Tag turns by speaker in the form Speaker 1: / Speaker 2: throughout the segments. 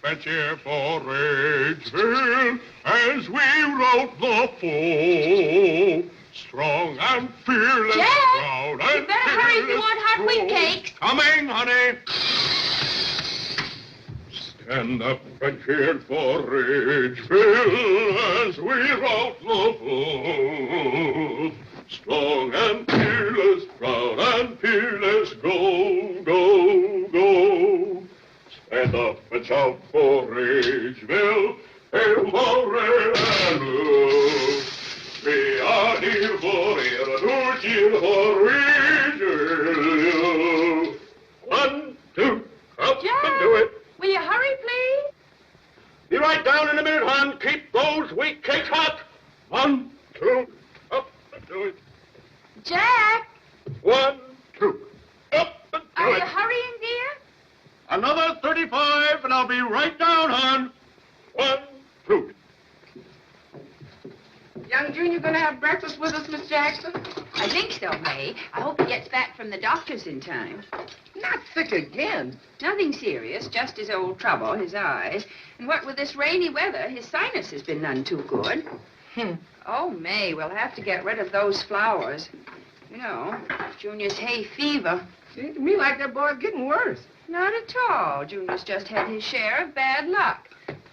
Speaker 1: and cheer for Ridgeville as we rout the foe. Strong and fearless,
Speaker 2: Jack,
Speaker 1: proud and
Speaker 2: you better hurry if you want hot wheat cakes.
Speaker 1: Coming, honey. Stand up and cheer for Ridgeville as we rout the foe. Strong and fearless, proud and fearless, go, go, go. Stand up and shout for Ridgeville, hail for red and blue. We are here for Ridgeville. 1, 2, up
Speaker 2: Jack,
Speaker 1: and do it.
Speaker 2: Will you hurry, please?
Speaker 1: Be right down in a minute, hon. Keep those wheat cakes hot. 1, 2, up and do it.
Speaker 2: Jack!
Speaker 1: 1, 2, up and do
Speaker 2: Are
Speaker 1: it.
Speaker 2: you hurrying, dear?
Speaker 1: Another 35, and I'll be right down, hon. 1, 2.
Speaker 3: Young Junior gonna have breakfast with us, Miss Jackson?
Speaker 2: I think so, May. I hope he gets back from the doctor's in time.
Speaker 3: Not sick again.
Speaker 2: Nothing serious, just his old trouble, his eyes. And what with this rainy weather, his sinus has been none too good. Oh, May, we'll have to get rid of those flowers. You know, Junior's hay fever.
Speaker 3: Seems to me like that boy's getting worse.
Speaker 2: Not at all. Junior's just had his share of bad luck.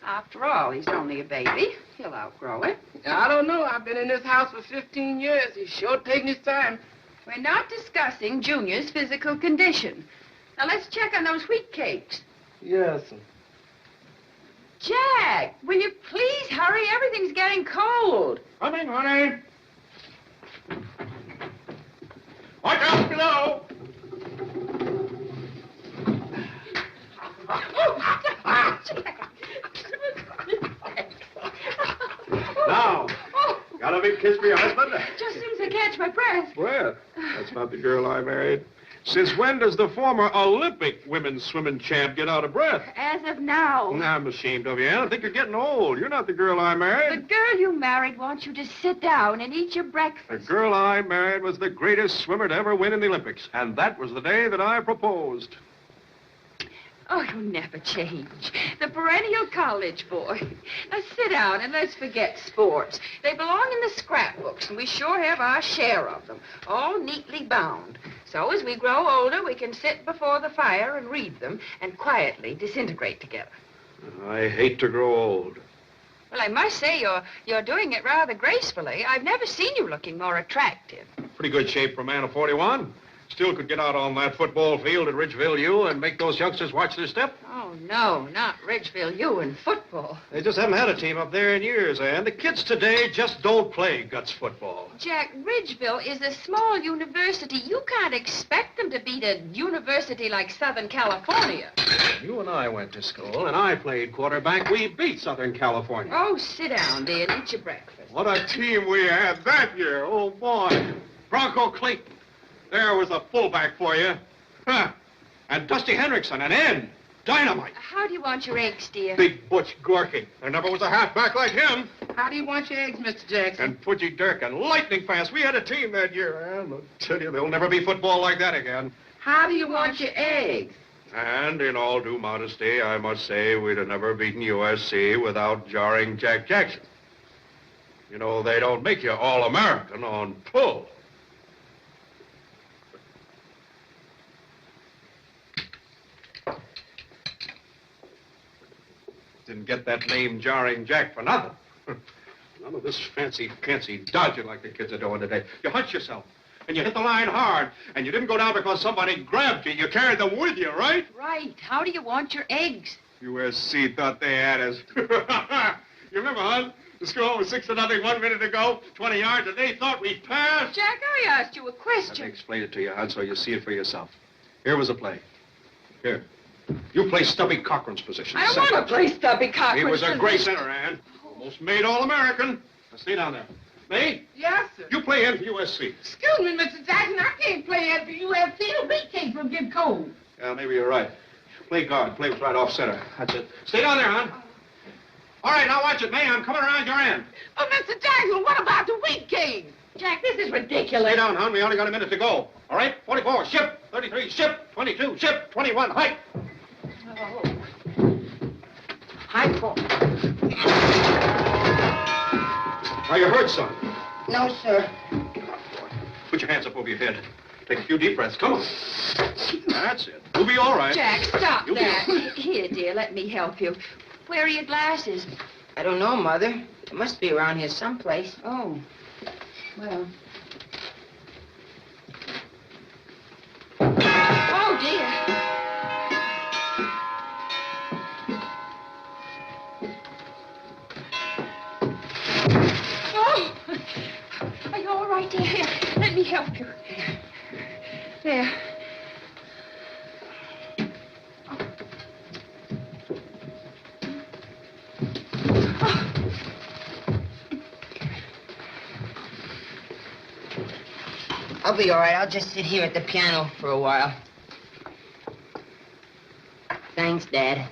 Speaker 2: After all, he's only a baby. He'll outgrow it.
Speaker 3: I don't know. I've been in this house for 15 years. He's sure taking his time.
Speaker 2: We're not discussing Junior's physical condition. Now, let's check on those wheat cakes.
Speaker 3: Yes.
Speaker 2: Jack, will you please hurry? Everything's getting cold.
Speaker 1: Coming, honey. Watch out below. Now, got a big kiss for your husband?
Speaker 2: Just as soon as I catch my breath.
Speaker 1: Well, that's not the girl I married. Since when does the former Olympic women's swimming champ get out of breath?
Speaker 2: As of now.
Speaker 1: I'm ashamed of you, Ann. I think you're getting old. You're not the girl I
Speaker 2: The
Speaker 1: married.
Speaker 2: girl you married wants you to sit down and eat your
Speaker 1: The
Speaker 2: breakfast.
Speaker 1: girl I married was the greatest swimmer to ever win in the Olympics. And that was the day that I proposed.
Speaker 2: Oh, you'll never change. The perennial college boy. Now sit down and let's forget sports. They belong in the scrapbooks, and we sure have our share of them, all neatly bound. So as we grow older, we can sit before the fire and read them and quietly disintegrate together.
Speaker 1: I hate to grow old.
Speaker 2: Well, I must say you're doing it rather gracefully. I've never seen you looking more attractive.
Speaker 1: Pretty good shape for a man of 41. Still could get out on that football field at Ridgeville U and make those youngsters watch their step.
Speaker 2: Oh, no, not Ridgeville U in football.
Speaker 1: They just haven't had a team up there in years, Ann. The kids today just don't play guts football.
Speaker 2: Jack, Ridgeville is a small university. You can't expect them to beat a university like Southern California.
Speaker 1: You and I went to school, and I played quarterback. We beat Southern California.
Speaker 2: Oh, sit down, dear, and eat your breakfast.
Speaker 1: What a team we had that year. Oh, boy. Bronco Clayton. There was a fullback for you. Huh. And Dusty Hendrickson, an end. Dynamite.
Speaker 2: How do you want your eggs, dear?
Speaker 1: Big Butch Gorky. There never was a halfback like him.
Speaker 3: How do you want your eggs, Mr. Jackson?
Speaker 1: And Pudgy Durkin, lightning fast. We had a team that year, Ann. I'll tell you, there'll never be football like that again.
Speaker 3: How do you want your eggs?
Speaker 1: And in all due modesty, I must say we'd have never beaten USC without jarring Jack Jackson. You know, they don't make you All-American on pull. Didn't get that name Jarring Jack for nothing. None of this fancy dodging like the kids are doing today. You hunch yourself, and you hit the line hard, and you didn't go down because somebody grabbed you. You carried them with you, right?
Speaker 2: Right. How do you want your eggs?
Speaker 1: USC thought they had us. You remember, hon? The score was 6-0 1 minute ago, 20 yards, and they thought we'd pass.
Speaker 2: Jack, I asked you a
Speaker 1: Let me
Speaker 2: question.
Speaker 1: explain it to you, hon, so you see it for yourself. Here was a play. Here. You play Stubby Cochran's position.
Speaker 2: I don't want to play Stubby Cochran.
Speaker 1: He was a great center, Ann. Almost made All-American. Now, stay down there. May,
Speaker 3: Yes, sir.
Speaker 1: you play in for USC.
Speaker 3: Excuse me, Mr. Jackson. I can't play after UFC. The wheat cakes will get cold.
Speaker 1: Yeah, maybe you're right. Play guard. Play right off center. That's it. Stay down there, hon. All right, now watch it, May. I'm coming around your end.
Speaker 3: But, Mr. Jackson, what about the wheat cakes?
Speaker 2: Jack, this is ridiculous.
Speaker 1: Stay down, hon. We only got a minute to go. All right? 44, ship. 33, ship. 22, ship. 21, hike.
Speaker 3: Hi, Paul.
Speaker 4: Are you hurt, son?
Speaker 3: No, sir.
Speaker 4: Put your hands up over your head. Take a few deep breaths. Come on. That's it. You'll be all right.
Speaker 2: Jack, stop
Speaker 4: You'll be
Speaker 2: that.
Speaker 4: all right.
Speaker 2: Here, dear, let me help you. Where are your glasses?
Speaker 3: I don't know, Mother. It must be around here someplace.
Speaker 2: Oh, well. Oh, dear. Oh! Are you all right, dear? Here, let me help you. There.
Speaker 3: I'll be all right. I'll just sit here at the piano for a while. Thanks, Dad.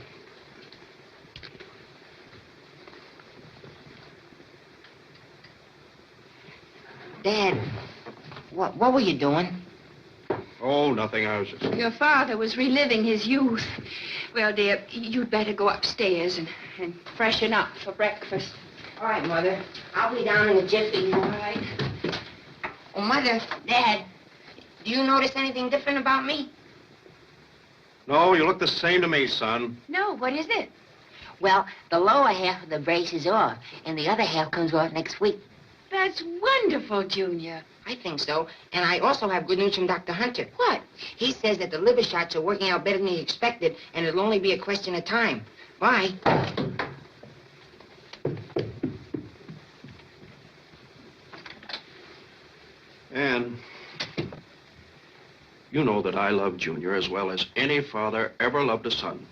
Speaker 3: Dad, what were you doing?
Speaker 4: Oh, nothing. I was just...
Speaker 2: Your father was reliving his youth. Well, dear, you'd better go upstairs and freshen up for breakfast.
Speaker 3: All right, Mother. I'll be down in a jiffy.
Speaker 2: All right.
Speaker 3: Oh, Mother, Dad, do you notice anything different about me?
Speaker 4: No, you look the same to me, son.
Speaker 2: No, what is it?
Speaker 3: Well, the lower half of the brace is off, and the other half comes off next week.
Speaker 2: That's wonderful, Junior.
Speaker 3: I think so. And I also have good news from Dr. Hunter.
Speaker 2: What?
Speaker 3: He says that the liver shots are working out better than he expected, and it'll only be a question of time. Bye.
Speaker 4: Ann, you know that I love Junior as well as any father ever loved a son.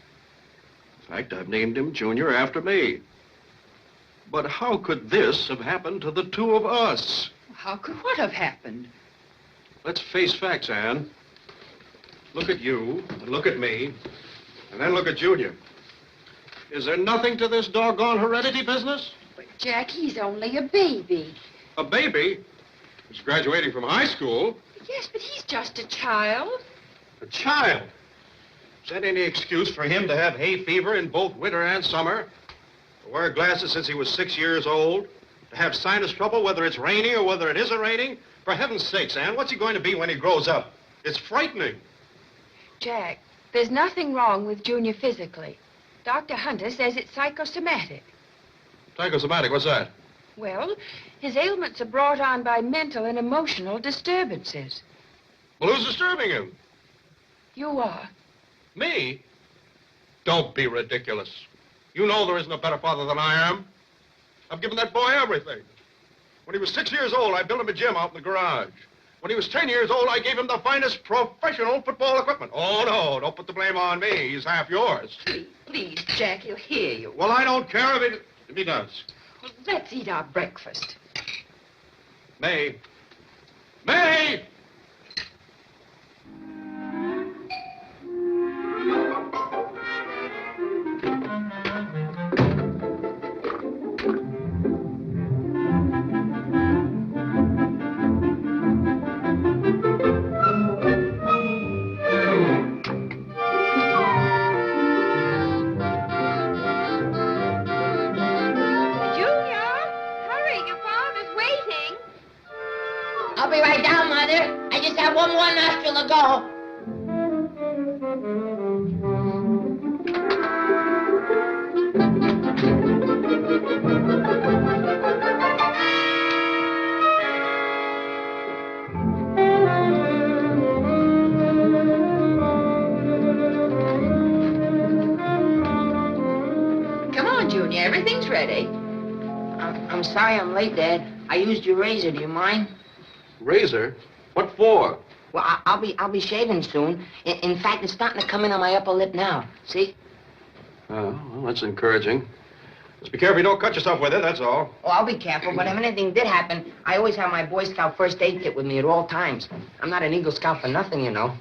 Speaker 4: In fact, I've named him Junior after me. But how could this have happened to the two of us?
Speaker 2: How could what have happened?
Speaker 4: Let's face facts, Ann. Look at you, and look at me, and then look at Junior. Is there nothing to this doggone heredity business?
Speaker 2: But, Jack, he's only a baby.
Speaker 4: A baby? He's graduating from high school.
Speaker 2: Yes, but he's just a child.
Speaker 4: A child? Is that any excuse for him to have hay fever in both winter and summer? To wear glasses since he was 6 years old? To have sinus trouble whether it's raining or whether it isn't raining? For heaven's sakes, Ann, what's he going to be when he grows up? It's frightening.
Speaker 2: Jack, there's nothing wrong with Junior physically. Dr. Hunter says it's psychosomatic.
Speaker 4: Psychosomatic, what's that?
Speaker 2: Well, his ailments are brought on by mental and emotional disturbances.
Speaker 4: Well, who's disturbing him?
Speaker 2: You are.
Speaker 4: Me? Don't be ridiculous. You know there isn't a better father than I am. I've given that boy everything. When he was 6 years old, I built him a gym out in the garage. When he was 10 years old, I gave him the finest professional football equipment. Oh, no, don't put the blame on me. He's half yours.
Speaker 2: Please, Jack, he'll hear you.
Speaker 4: Well, I don't care if he does.
Speaker 2: Well, let's eat our breakfast.
Speaker 4: May. May!
Speaker 3: I'll be right down, Mother. I just have one more nostril to go.
Speaker 2: Come on, Junior. Everything's ready.
Speaker 3: I'm sorry I'm late, Dad. I used your razor. Do you mind?
Speaker 4: Razor? What for?
Speaker 3: Well, I'll be shaving soon. In fact, it's starting to come in on my upper lip now. See?
Speaker 4: Oh, well, that's encouraging. Just be careful you don't cut yourself with it, that's all.
Speaker 3: Oh, I'll be careful, but if anything did happen, I always have my Boy Scout first aid kit with me at all times. I'm not an Eagle Scout for nothing, you know.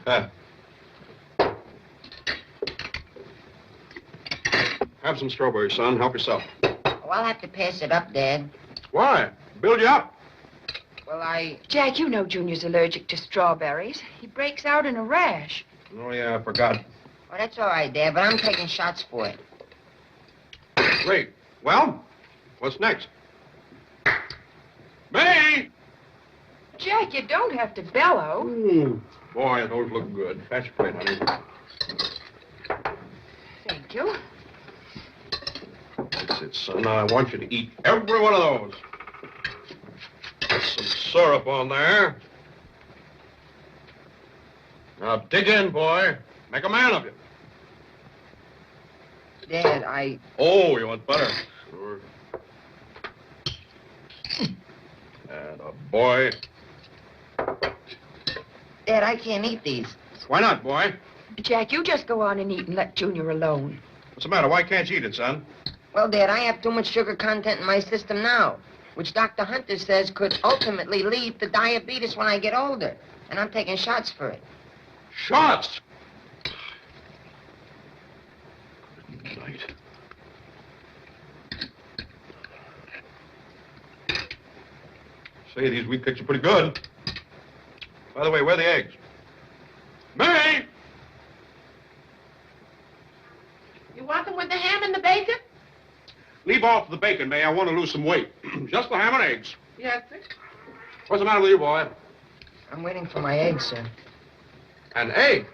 Speaker 4: Have some strawberries, son. Help yourself.
Speaker 3: Oh, I'll have to pass it up, Dad.
Speaker 4: Why? Build you up.
Speaker 3: Well,
Speaker 2: Jack, you know Junior's allergic to strawberries. He breaks out in a rash.
Speaker 4: Oh, yeah, I forgot.
Speaker 3: Oh, that's all right, Dad, but I'm taking shots for it.
Speaker 4: Great. Well, what's next? May!
Speaker 2: Jack, you don't have to bellow.
Speaker 4: Boy, those look good. That's great, honey.
Speaker 2: Thank you.
Speaker 4: That's it, son. Now, I want you to eat every one of those. Put some syrup on there. Now, dig in, boy. Make a man of you.
Speaker 3: Dad,
Speaker 4: Oh, you want butter? Sure. And a boy.
Speaker 3: Dad, I can't eat these.
Speaker 4: Why not, boy?
Speaker 2: Jack, you just go on and eat and let Junior alone.
Speaker 4: What's the matter? Why can't you eat it, son?
Speaker 3: Well, Dad, I have too much sugar content in my system now, which Dr. Hunter says could ultimately lead to diabetes when I get older. And I'm taking shots for it.
Speaker 4: Shots! Good night. Say, these wheat cakes are pretty good. By the way, where are the eggs? May!
Speaker 5: You want them with the ham and the bacon?
Speaker 4: Leave off the bacon, May. I want to lose some weight. Just the ham and eggs.
Speaker 5: Yes, sir.
Speaker 4: What's the matter with you, boy?
Speaker 3: I'm waiting for my eggs, sir.
Speaker 4: An egg?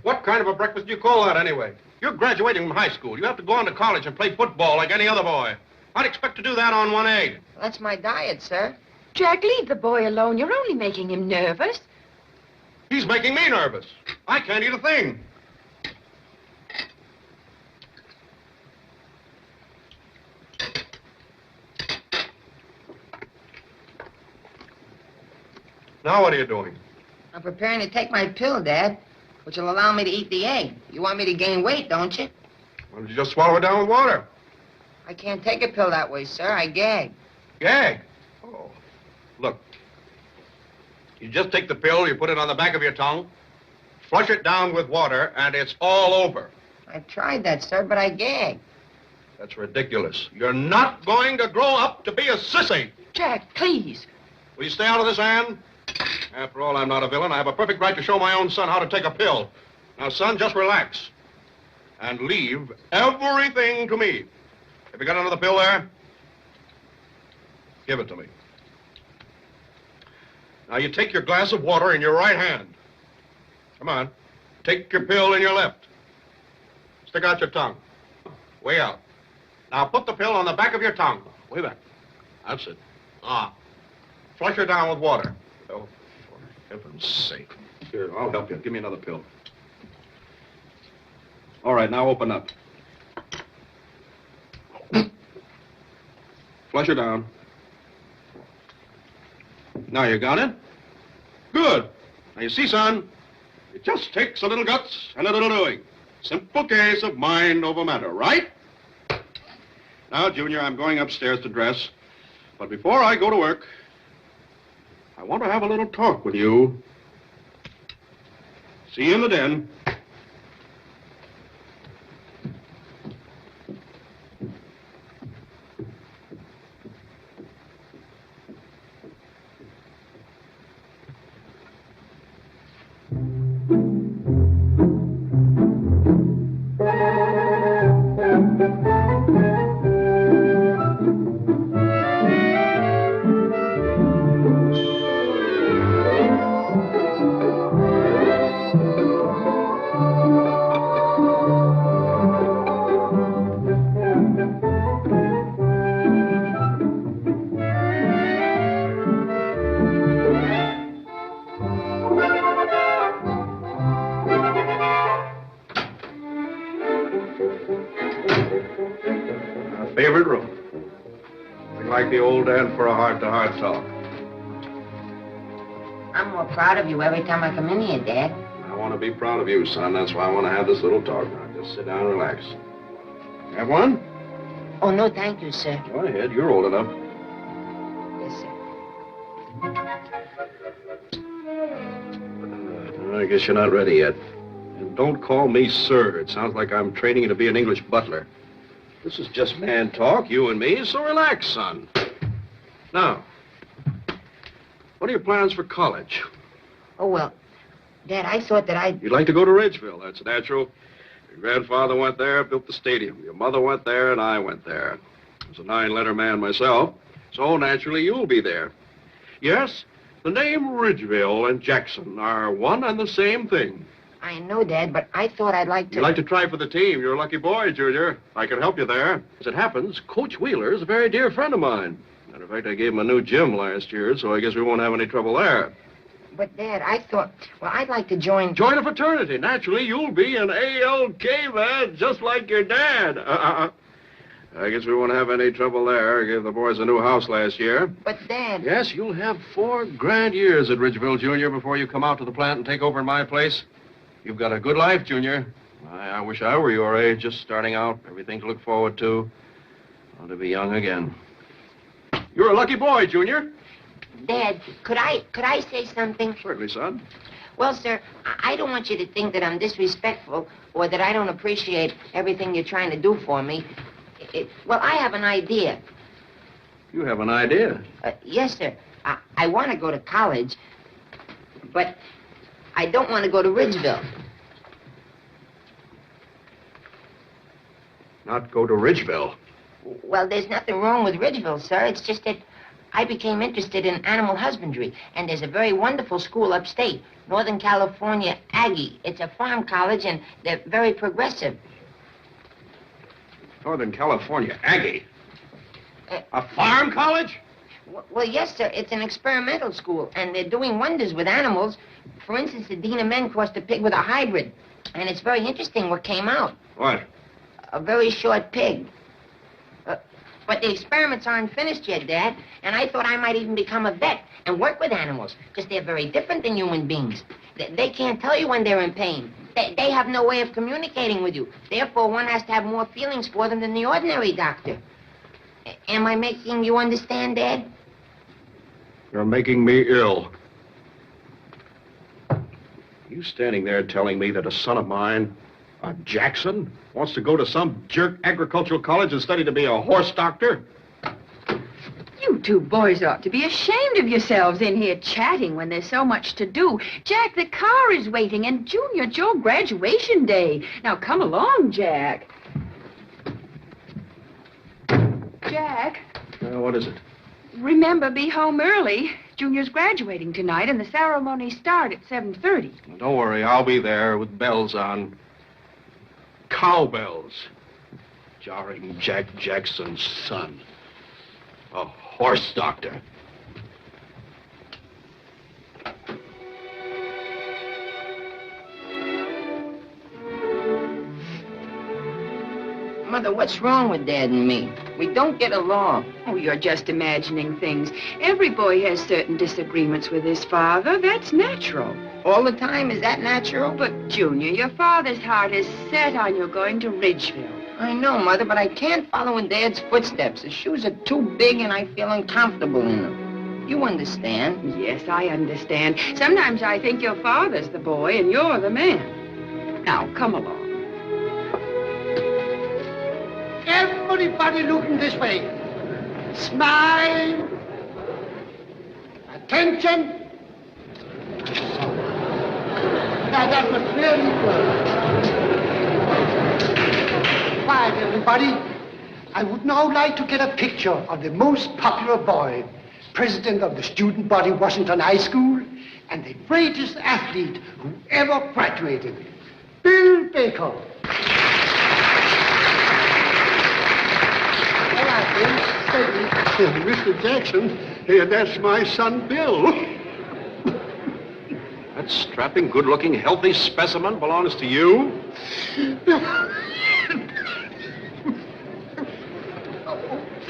Speaker 4: What kind of a breakfast do you call that, anyway? You're graduating from high school. You have to go on to college and play football like any other boy. I'd expect to do that on one egg.
Speaker 3: That's my diet, sir.
Speaker 2: Jack, leave the boy alone. You're only making him nervous.
Speaker 4: He's making me nervous. I can't eat a thing. Now what are you doing?
Speaker 3: I'm preparing to take my pill, Dad, which will allow me to eat the egg. You want me to gain weight, don't you?
Speaker 4: Why don't you just swallow it down with water?
Speaker 3: I can't take a pill that way, sir. I gag.
Speaker 4: Gag? Oh. Look. You just take the pill, you put it on the back of your tongue, flush it down with water, and it's all over.
Speaker 3: I've tried that, sir, but I gag.
Speaker 4: That's ridiculous. You're not going to grow up to be a sissy.
Speaker 2: Jack, please.
Speaker 4: Will you stay out of this, Anne? After all, I'm not a villain. I have a perfect right to show my own son how to take a pill. Now, son, just relax. And leave everything to me. Have you got another pill there? Give it to me. Now, you take your glass of water in your right hand. Come on. Take your pill in your left. Stick out your tongue. Way out. Now, put the pill on the back of your tongue. Way back. That's it. Flush her down with water. Oh, for heaven's sake. Here, I'll help you. Give me another pill. All right, now open up. Flush her down. Now you got it? Good. Now you see, son, it just takes a little guts and a little doing. Simple case of mind over matter, right? Now, Junior, I'm going upstairs to dress. But before I go to work, I want to have a little talk with you. See you in the den. Favorite room. We like the old Dan for a heart-to-heart talk.
Speaker 3: I'm more proud of you every time I come in here, Dad.
Speaker 4: I want to be proud of you, son. That's why I want to have this little talk. Now, just sit down and relax. Have one?
Speaker 3: Oh, no, thank you, sir.
Speaker 4: Go ahead. You're old enough.
Speaker 3: Yes, sir.
Speaker 4: I guess you're not ready yet. And don't call me sir. It sounds like I'm training you to be an English butler. This is just man talk, you and me, so relax, son. Now, what are your plans for college?
Speaker 3: Oh, well, Dad, I thought that I'd...
Speaker 4: You'd like to go to Ridgeville. That's natural. Your grandfather went there, built the stadium. Your mother went there, and I went there. I was a 9-letter man myself, so naturally you'll be there. Yes, the name Ridgeville and Jackson are one and the same thing.
Speaker 3: I know, Dad, but I thought I'd like to...
Speaker 4: You'd like to try for the team. You're a lucky boy, Junior. I can help you there. As it happens, Coach Wheeler is a very dear friend of mine. Matter of fact, I gave him a new gym last year, so I guess we won't have any trouble there.
Speaker 3: But, Dad, I thought... Well, I'd like to join...
Speaker 4: Join a fraternity. Naturally, you'll be an ALK man, just like your dad. I guess we won't have any trouble there. I gave the boys a new house last year.
Speaker 3: But, Dad...
Speaker 4: Yes, you'll have 4 grand years at Ridgeville, Junior, before you come out to the plant and take over in my place. You've got a good life, Junior. I wish I were your age, just starting out. Everything to look forward to. I want to be young again. You're a lucky boy, Junior.
Speaker 3: Dad, could I say something?
Speaker 4: Certainly, son.
Speaker 3: Well, sir, I don't want you to think that I'm disrespectful or that I don't appreciate everything you're trying to do for me. Well, I have an idea.
Speaker 4: You have an idea?
Speaker 3: Yes, sir. I want to go to college, but I don't want to go to Ridgeville.
Speaker 4: Not go to Ridgeville?
Speaker 3: Well, there's nothing wrong with Ridgeville, sir. It's just that I became interested in animal husbandry, and there's a very wonderful school upstate, Northern California Aggie. It's a farm college, and they're very progressive.
Speaker 4: Northern California Aggie? A farm college?
Speaker 3: Well, yes, sir. It's an experimental school, and they're doing wonders with animals. For instance, the Dean of Men crossed a pig with a hybrid, and it's very interesting what came out.
Speaker 4: What?
Speaker 3: A very short pig. But the experiments aren't finished yet, Dad, and I thought I might even become a vet and work with animals, because they're very different than human beings. They can't tell you when they're in pain. They have no way of communicating with you. Therefore, one has to have more feelings for them than the ordinary doctor. Am I making you understand, Dad?
Speaker 4: You're making me ill. You standing there telling me that a son of mine, a Jackson, wants to go to some jerk agricultural college and study to be a horse doctor?
Speaker 2: You two boys ought to be ashamed of yourselves in here chatting when there's so much to do. Jack, the car is waiting, and Junior, it's your graduation day. Now, come along, Jack. Jack.
Speaker 4: What is it?
Speaker 2: Remember, be home early. Junior's graduating tonight, and the ceremony starts at 7:30.
Speaker 4: Well, don't worry, I'll be there with bells on. Cowbells. Jarring Jack Jackson's son. A horse doctor.
Speaker 3: Mother, what's wrong with Dad and me? We don't get along.
Speaker 2: Oh, you're just imagining things. Every boy has certain disagreements with his father. That's natural.
Speaker 3: All the time? Is that natural?
Speaker 2: But, Junior, your father's heart is set on you going to Ridgeville.
Speaker 3: I know, Mother, but I can't follow in Dad's footsteps. His shoes are too big and I feel uncomfortable in them. You understand?
Speaker 2: Yes, I understand. Sometimes I think your father's the boy and you're the man. Now, come along.
Speaker 6: Everybody looking this way. Smile. Attention. Now, that was very good. Quiet, everybody. I would now like to get a picture of the most popular boy, president of the student body, Washington High School, and the greatest athlete who ever graduated, Bill Baker. Mr. Jackson, that's my son, Bill.
Speaker 4: That strapping, good-looking, healthy specimen belongs to you?
Speaker 6: Wait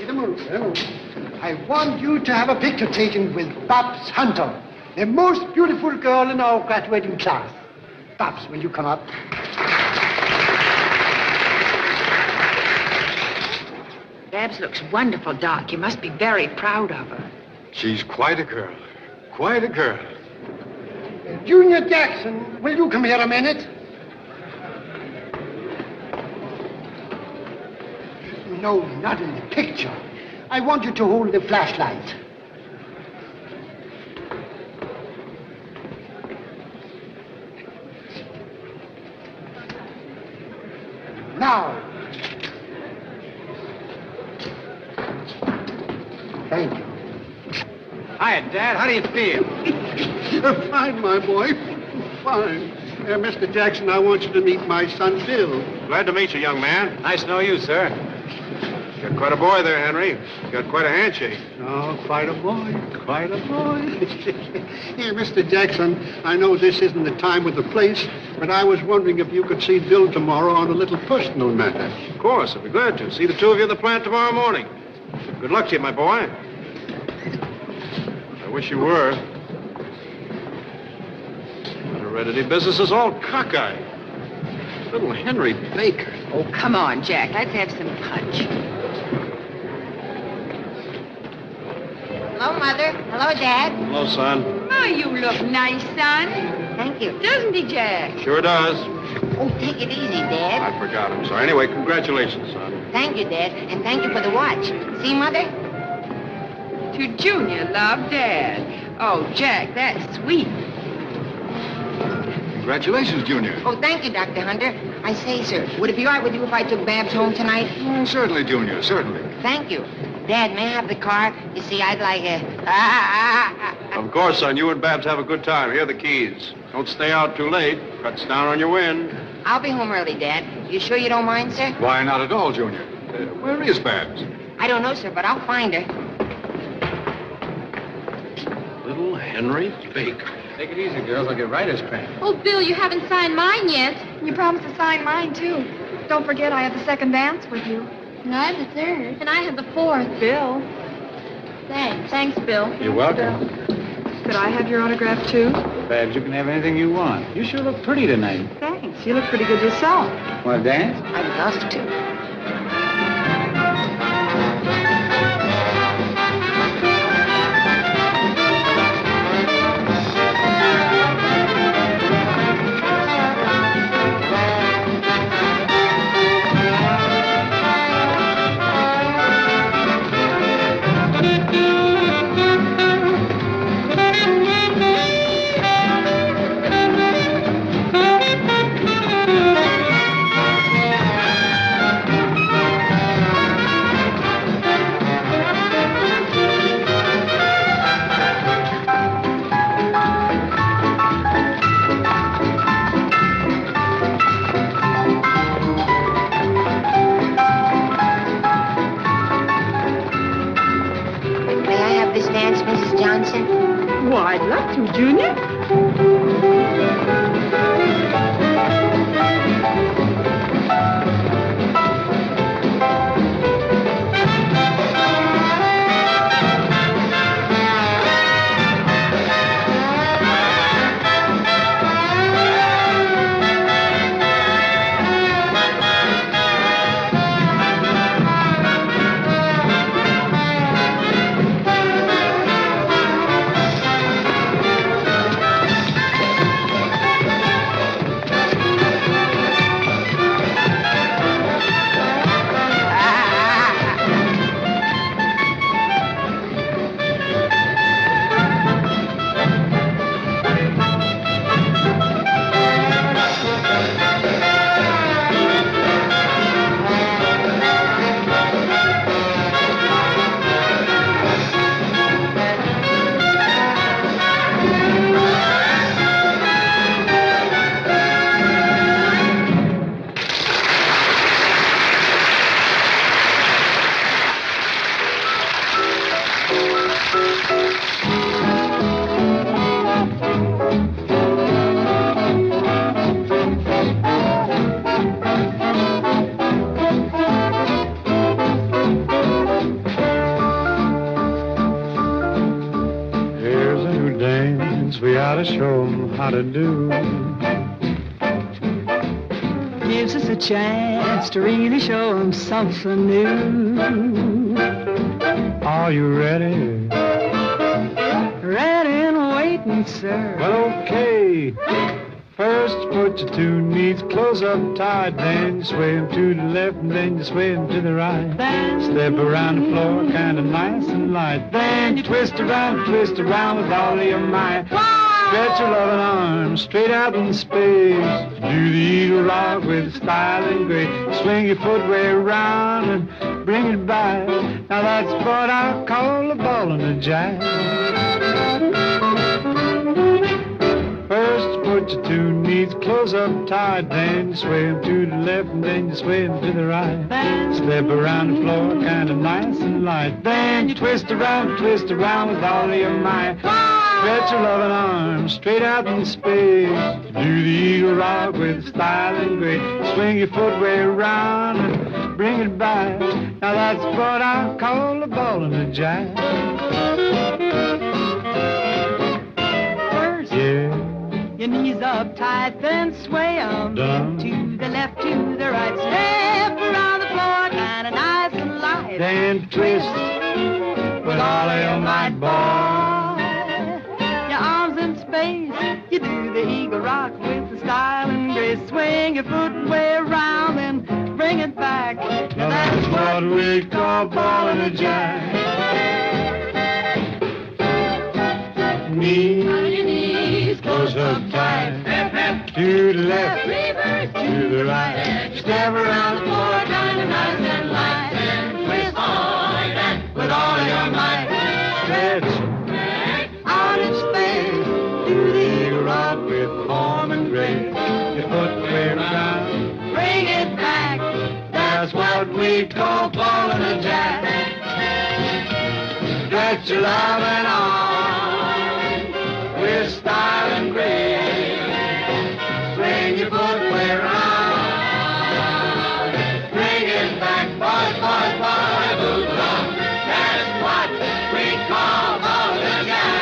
Speaker 6: a moment. I want you to have a picture taken with Babs Hunter, the most beautiful girl in our graduating class. Babs, will you come up?
Speaker 2: Babs looks wonderful, Doc. You must be very proud of her.
Speaker 4: She's quite a girl. Quite a girl.
Speaker 6: Junior Jackson, will you come here a minute? No, not in the picture. I want you to hold the flashlight. Now. Thank you.
Speaker 7: Hi, Dad. How do you feel?
Speaker 6: Fine, my boy. Fine. Mr. Jackson, I want you to meet my son, Bill.
Speaker 4: Glad to meet you, young man.
Speaker 7: Nice to know you, sir.
Speaker 4: Got quite a boy there, Henry. Got quite a handshake.
Speaker 6: Oh, quite a boy. Quite a boy. Here, Mr. Jackson, I know this isn't the time or the place, but I was wondering if you could see Bill tomorrow on a little personal matter.
Speaker 4: Of course, I'll be glad to. See the two of you in the plant tomorrow morning. Good luck to you, my boy. I wish you were. Heredity business is all cockeyed. Little Henry Baker.
Speaker 2: Oh, come on, Jack. Let's have some punch.
Speaker 3: Hello, Mother. Hello, Dad.
Speaker 4: Hello, son.
Speaker 2: Oh, you look nice, son.
Speaker 3: Thank you.
Speaker 2: Doesn't he, Jack?
Speaker 4: Sure does.
Speaker 3: Oh, take it easy, Dad.
Speaker 4: I forgot. I'm sorry. Anyway, congratulations, son.
Speaker 3: Thank you, Dad. And thank you for the watch. See, Mother?
Speaker 2: To Junior, love, Dad. Oh, Jack, that's sweet.
Speaker 8: Congratulations, Junior.
Speaker 3: Oh, thank you, Dr. Hunter. I say, sir, would it be all right with you if I took Babs home tonight?
Speaker 8: Oh, certainly, Junior, certainly.
Speaker 3: Thank you. Dad, may I have the car? You see, I'd like a...
Speaker 4: Of course, son. You and Babs have a good time. Here are the keys. Don't stay out too late. Cuts down on your wind.
Speaker 3: I'll be home early, Dad. You sure you don't mind, sir?
Speaker 8: Why, not at all, Junior. Where is Babs?
Speaker 3: I don't know, sir, but I'll find her.
Speaker 4: Little Henry Baker.
Speaker 7: Take it easy, girls. I'll get writer's cramp.
Speaker 9: Oh, Bill, you haven't signed mine yet. You promised to sign mine, too. Don't forget I have the second dance with you. And I have the third. And I have the fourth.
Speaker 2: Bill.
Speaker 9: Thanks. Thanks, Bill.
Speaker 7: You're welcome.
Speaker 2: Could I have your autograph, too?
Speaker 7: Babs, you can have anything you want. You sure look pretty tonight.
Speaker 2: Thanks. You look pretty good yourself.
Speaker 7: Want to dance?
Speaker 3: I'd love to.
Speaker 2: Well, I'd love to, Junior.
Speaker 10: gotta show 'em how to do.
Speaker 11: Gives us a chance to really show 'em something new.
Speaker 10: Are you ready?
Speaker 11: Ready and waiting, sir.
Speaker 10: Well, okay. First, put your two knees close up tight, then you sway 'em to the left, and then you sway 'em to the right.
Speaker 11: Then
Speaker 10: step around the floor kinda nice and light. Then you twist around with all of your might.
Speaker 11: 1,
Speaker 10: Stretch your loving arms straight out in space. Do the eagle rock with style and grace. Swing your footwear around and bring it back. Now that's what I call a ball and a jack. First, put your two knees close up tight, then you sway 'em to the left, and then you sway 'em to the right. Step around the floor kind of nice and light. Then you twist around with all of your might. Stretch your loving arms straight out in space. Do the eagle rock with style and grace. Swing your footwear around and bring it back. Now that's what I call a ball and a jack.
Speaker 11: First, your knees up tight, then sway 'em to the left, to the right. Step around the floor, kind of nice and light.
Speaker 10: Then twist with all of your might, boy.
Speaker 11: Your arms in space, you do the eagle rock with the style and grace. Swing your footwear around and bring it back.
Speaker 10: Now that's what we call ball and a jack. Knees close up tight. To the left, to the right. Step around the floor, kind of nice and light. And twist with all of your might. Stretch out in space. Do the eagle rock with form and grace. Your footwear around, bring it back. That's what we call ball and a jack. Stretch your love and arm with style and grace. Swing your footwear around, bring it back, boy, boy, boy, boot on. That's what we call ball and a jack.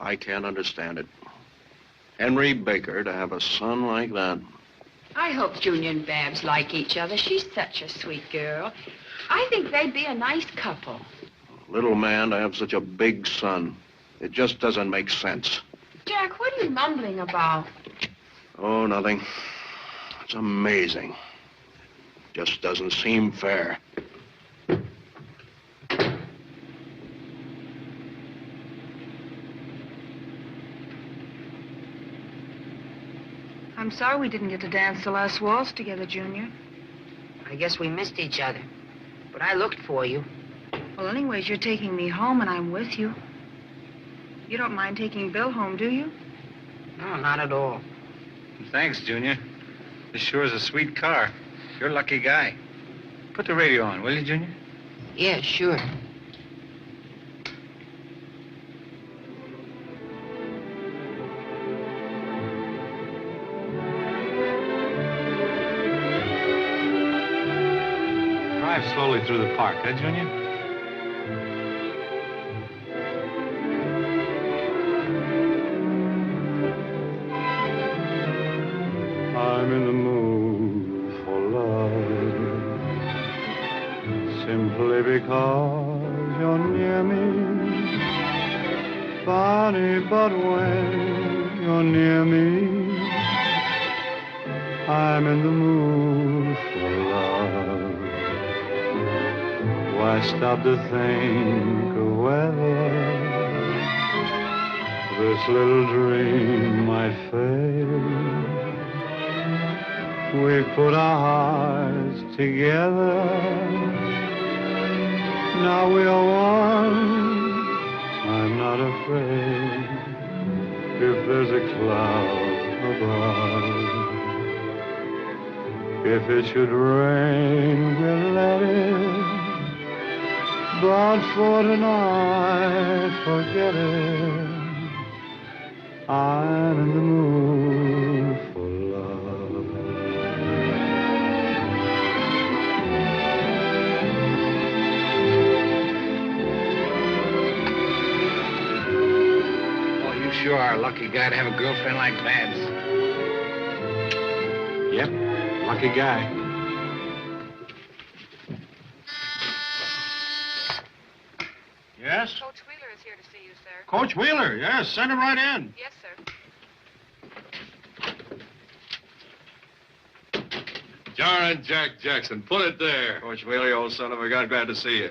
Speaker 4: I can't understand it. Henry Baker to have a son like that.
Speaker 2: I hope Junior and Babs like each other. She's such a sweet girl. I think they'd be a nice couple.
Speaker 4: Little man to have such a big son. It just doesn't make sense.
Speaker 2: Jack, what are you mumbling about?
Speaker 4: Oh, nothing. It's amazing. Just doesn't seem fair.
Speaker 12: I'm sorry we didn't get to dance the last waltz together, Junior.
Speaker 3: I guess we missed each other. But I looked for you.
Speaker 12: Well, anyways, you're taking me home and I'm with you. You don't mind taking Bill home, do you?
Speaker 3: No, not at all.
Speaker 7: Thanks, Junior. This sure is a sweet car. You're a lucky guy. Put the radio on, will you, Junior?
Speaker 3: Yeah, sure.
Speaker 7: Drive slowly through the park, huh, Junior?
Speaker 10: I'm in the mood for love, simply because you're near me. Funny, but when you're near me, I'm in the mood for love. Why stop to think of whether this little dream might fade? We put our hearts together. Now we are one. I'm not afraid if there's a cloud above. If it should rain, we'll let it. But for tonight, forget it. I'm in the mood for love.
Speaker 7: Oh, you sure are a lucky guy to have a girlfriend like Babs.
Speaker 10: Yep, lucky guy.
Speaker 4: Yes?
Speaker 12: Coach Wheeler is here to see you, sir.
Speaker 4: Coach Wheeler, yes, send him right in.
Speaker 12: Yes, sir.
Speaker 4: Jar and Jack Jackson, put it there.
Speaker 8: Coach Whaley, old son of a gun, glad to see you.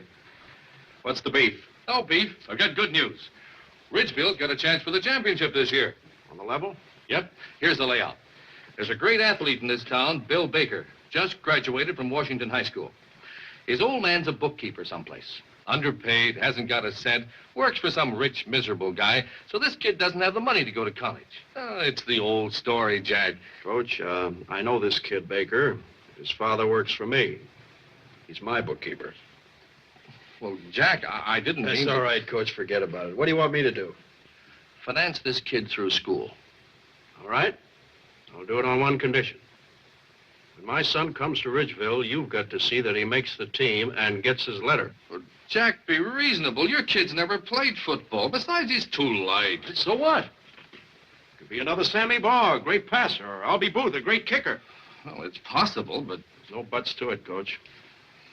Speaker 8: What's the beef?
Speaker 13: No beef. I've got good news. Ridgeville's got a chance for the championship this year.
Speaker 8: On the level?
Speaker 13: Yep. Here's the layout. There's a great athlete in this town, Bill Baker. Just graduated from Washington High School. His old man's a bookkeeper someplace. Underpaid, hasn't got a cent, works for some rich, miserable guy, so this kid doesn't have the money to go to college. It's the old story, Jack.
Speaker 4: Coach, I know this kid, Baker. His father works for me. He's my bookkeeper.
Speaker 13: Well, Jack, I didn't mean...
Speaker 4: That's all right, Coach. Forget about it. What do you want me to do?
Speaker 13: Finance this kid through school.
Speaker 4: All right. I'll do it on one condition. When my son comes to Ridgeville, you've got to see that he makes the team and gets his letter.
Speaker 13: Well, Jack, be reasonable. Your kid's never played football. Besides, he's too light.
Speaker 4: So what? Could be another Sammy Baugh, a great passer, or Albie Booth, a great kicker.
Speaker 13: Well, it's possible, but...
Speaker 4: There's no buts to it, Coach.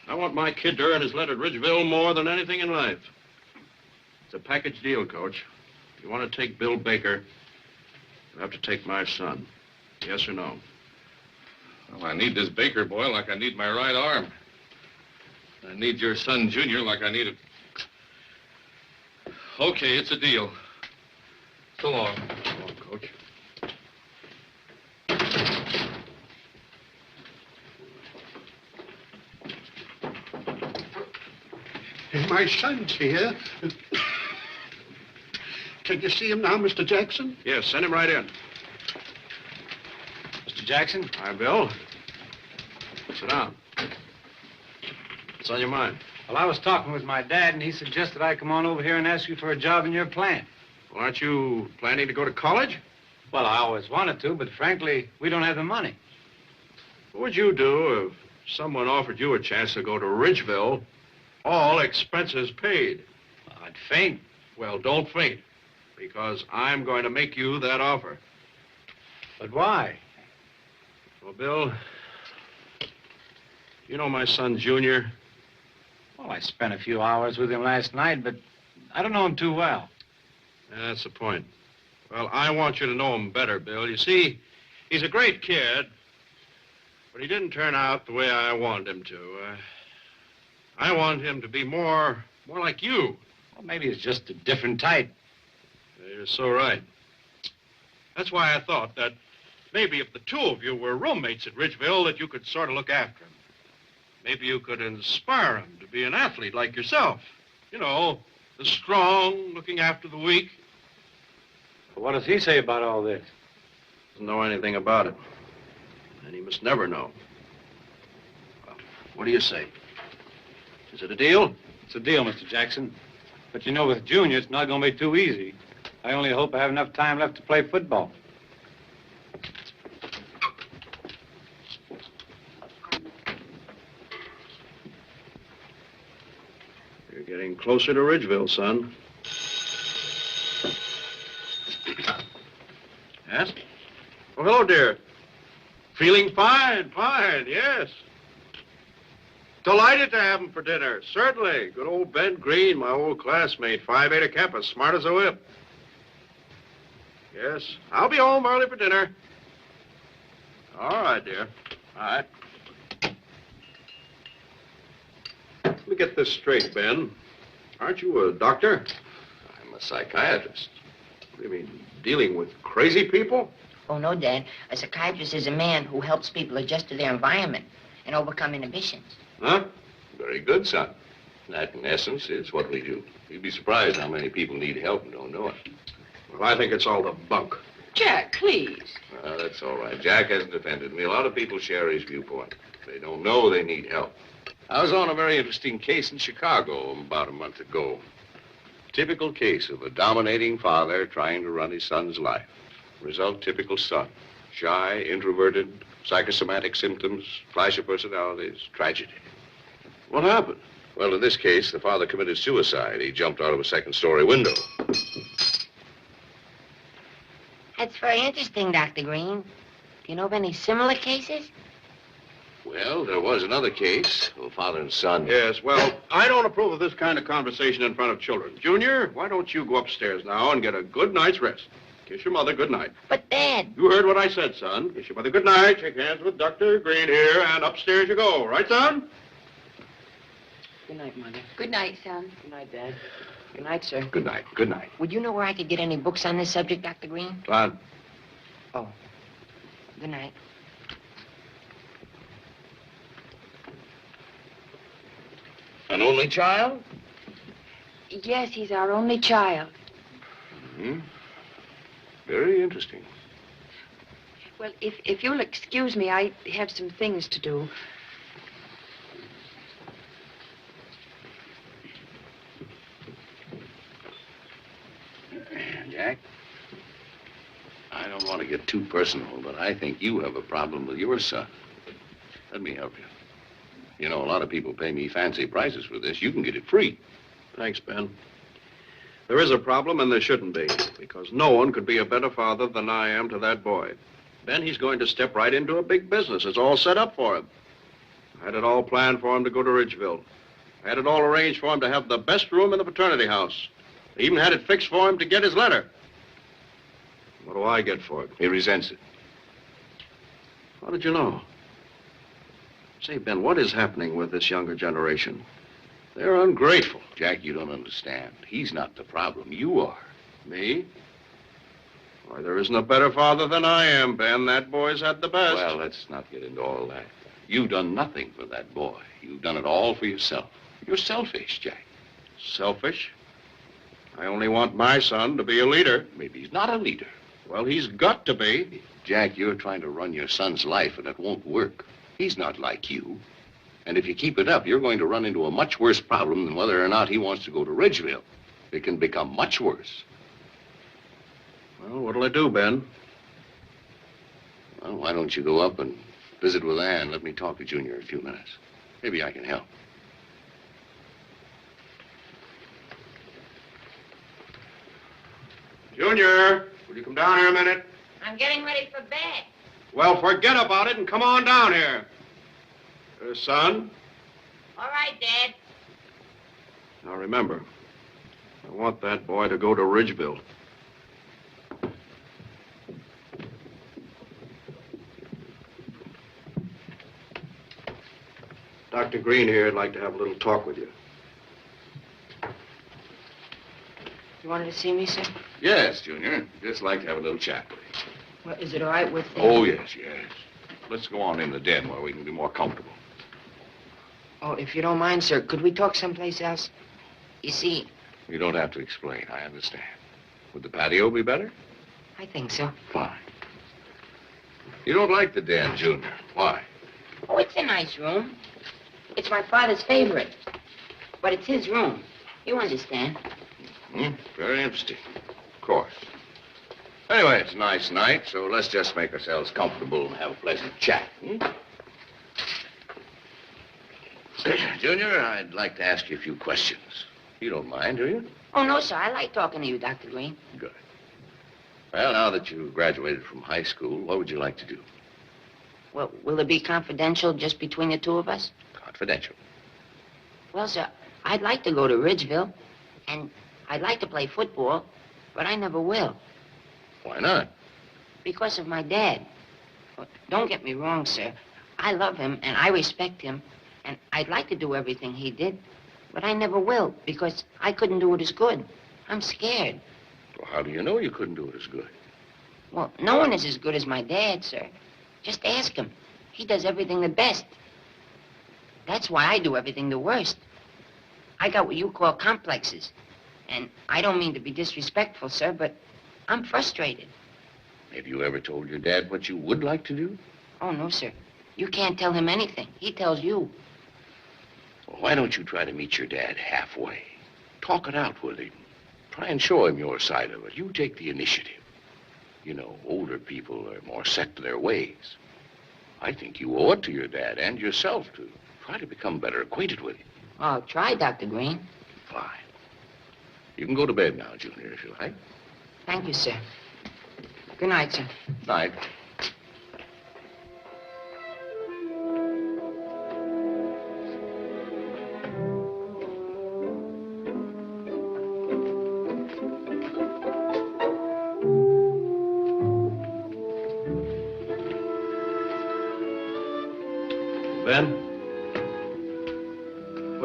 Speaker 4: I want my kid to earn his letter at Ridgeville more than anything in life. It's a package deal, Coach. If you want to take Bill Baker, you have to take my son. Yes or no?
Speaker 13: Well, I need this Baker boy like I need my right arm. I need your son, Junior, like I need it. Okay, it's a deal. So long.
Speaker 4: So long, Coach.
Speaker 6: My son's here. Can you see him now, Mr. Jackson?
Speaker 4: Yes, send him right in.
Speaker 7: Mr. Jackson?
Speaker 4: Hi, Bill. Sit down. What's on your mind?
Speaker 7: Well, I was talking with my dad, and he suggested I come on over here and ask you for a job in your plant.
Speaker 4: Well, aren't you planning to go to college?
Speaker 7: Well, I always wanted to, but frankly, we don't have the money.
Speaker 4: What would you do if someone offered you a chance to go to Ridgeville, all expenses paid?
Speaker 7: I'd faint.
Speaker 4: Well, don't faint, because I'm going to make you that offer.
Speaker 7: But why?
Speaker 4: Well, Bill, you know my son, Junior?
Speaker 7: Well, I spent a few hours with him last night, but I don't know him too well.
Speaker 4: That's the point. Well, I want you to know him better, Bill. You see, he's a great kid, but he didn't turn out the way I wanted him to. I want him to be more like you.
Speaker 7: Well, maybe it's just a different type.
Speaker 4: You're so right. That's why I thought that maybe if the two of you were roommates at Ridgeville, that you could sort of look after him. Maybe you could inspire him to be an athlete like yourself. You know, the strong, looking after the weak.
Speaker 7: Well, what does he say about all this?
Speaker 4: Doesn't know anything about it. And he must never know. Well, what do you say? Is it a deal?
Speaker 7: It's a deal, Mr. Jackson. But you know, with Junior, it's not going to be too easy. I only hope I have enough time left to play football.
Speaker 4: You're getting closer to Ridgeville, son. Yes? Oh, hello, dear. Feeling fine, yes. Delighted to have him for dinner, certainly. Good old Ben Green, my old classmate, Phi Beta Kappa, smart as a whip. Yes, I'll be home early for dinner. All right, dear. All right. Let me get this straight, Ben. Aren't you a doctor?
Speaker 13: I'm a psychiatrist.
Speaker 4: What do you mean, dealing with crazy people?
Speaker 3: Oh, no, Dad. A psychiatrist is a man who helps people adjust to their environment and overcome inhibitions.
Speaker 4: Huh?
Speaker 13: Very good, son. That, in essence, is what we do. You'd be surprised how many people need help and don't know it.
Speaker 4: Well, I think it's all the bunk.
Speaker 2: Jack, please.
Speaker 13: That's all right. Jack hasn't offended me. A lot of people share his viewpoint. They don't know they need help. I was on a very interesting case in Chicago about a month ago. Typical case of a dominating father trying to run his son's life. Result, typical son. Shy, introverted, psychosomatic symptoms, flash of personalities, tragedy.
Speaker 4: What happened?
Speaker 13: Well, in this case, the father committed suicide. He jumped out of a second-story window.
Speaker 3: That's very interesting, Dr. Green. Do you know of any similar cases?
Speaker 13: Well, there was another case, a father and son.
Speaker 4: Yes, well, I don't approve of this kind of conversation in front of children. Junior, why don't you go upstairs now and get a good night's rest? Kiss your mother good night.
Speaker 3: But, Dad...
Speaker 4: You heard what I said, son. Kiss your mother good night, shake hands with Dr. Green here, and upstairs you go. Right, son?
Speaker 3: Good night, Mother.
Speaker 2: Good night, son.
Speaker 3: Good night, Dad. Good night, sir.
Speaker 4: Good night. Good night.
Speaker 3: Would you know where I could get any books on this subject, Dr. Green?
Speaker 4: Son.
Speaker 3: Oh. Good night.
Speaker 13: An only child?
Speaker 2: Yes, he's our only child.
Speaker 13: Hmm. Very interesting.
Speaker 2: Well, if you'll excuse me, I have some things to do.
Speaker 13: Jack, I don't want to get too personal, but I think you have a problem with your son. Let me help you. You know, a lot of people pay me fancy prices for this. You can get it free.
Speaker 4: Thanks, Ben. There is a problem, and there shouldn't be, because no one could be a better father than I am to that boy. Ben, he's going to step right into a big business. It's all set up for him. I had it all planned for him to go to Ridgeville. I had it all arranged for him to have the best room in the fraternity house. I even had it fixed for him to get his letter. What do I get for it?
Speaker 13: He resents it.
Speaker 4: How did you know? Say, Ben, what is happening with this younger generation? They're ungrateful.
Speaker 13: Jack, you don't understand. He's not the problem. You are.
Speaker 4: Me? Why, there isn't a better father than I am, Ben. That boy's had the best.
Speaker 13: Well, let's not get into all that. You've done nothing for that boy. You've done it all for yourself. You're selfish, Jack.
Speaker 4: Selfish? I only want my son to be a leader.
Speaker 13: Maybe he's not a leader.
Speaker 4: Well, he's got to be.
Speaker 13: Jack, you're trying to run your son's life, and it won't work. He's not like you. And if you keep it up, you're going to run into a much worse problem than whether or not he wants to go to Ridgeville. It can become much worse.
Speaker 4: Well, what'll I do, Ben?
Speaker 13: Well, why don't you go up and visit with Ann? Let me talk to Junior a few minutes. Maybe I can help.
Speaker 4: Junior, will you come down here a minute?
Speaker 3: I'm getting ready for bed.
Speaker 4: Well, forget about it and come on down here. Son?
Speaker 3: All right, Dad.
Speaker 4: Now, remember, I want that boy to go to Ridgeville. Dr. Green here would like to have a little talk with you.
Speaker 3: You wanted to see me, sir?
Speaker 13: Yes, Junior. Just like to have a little chat with you.
Speaker 3: Well, is it all right with...
Speaker 13: Oh, yes, yes. Let's go on in the den where we can be more comfortable.
Speaker 3: Oh, if you don't mind, sir, could we talk someplace else? You see...
Speaker 13: You don't have to explain. I understand. Would the patio be better?
Speaker 3: I think so.
Speaker 13: Fine. You don't like the den, Junior. Why?
Speaker 3: Oh, it's a nice room. It's my father's favorite. But it's his room. You understand.
Speaker 13: Very interesting. Of course. Anyway, it's a nice night, so let's just make ourselves comfortable and have a pleasant chat. Junior, I'd like to ask you a few questions. You don't mind, do you?
Speaker 3: Oh, no, sir. I like talking to you, Dr. Green.
Speaker 13: Good. Well, now that you've graduated from high school, what would you like to do?
Speaker 3: Well, will it be confidential just between the two of us?
Speaker 13: Confidential.
Speaker 3: Well, sir, I'd like to go to Ridgeville, and I'd like to play football, but I never will.
Speaker 13: Why not?
Speaker 3: Because of my dad. Well, don't get me wrong, sir. I love him, and I respect him, and I'd like to do everything he did, but I never will, because I couldn't do it as good. I'm scared.
Speaker 13: Well, how do you know you couldn't do it as good?
Speaker 3: Well, no one is as good as my dad, sir. Just ask him. He does everything the best. That's why I do everything the worst. I got what you call complexes. And I don't mean to be disrespectful, sir, but I'm frustrated.
Speaker 13: Have you ever told your dad what you would like to do?
Speaker 3: Oh, no, sir. You can't tell him anything. He tells you.
Speaker 13: Well, why don't you try to meet your dad halfway? Talk it out with him. Try and show him your side of it. You take the initiative. You know, older people are more set to their ways. I think you owe it to your dad and yourself to try to become better acquainted with him.
Speaker 3: I'll try, Dr. Green.
Speaker 13: Fine. You can go to bed now, Junior, if you like.
Speaker 3: Thank you, sir. Good night, sir.
Speaker 13: Night.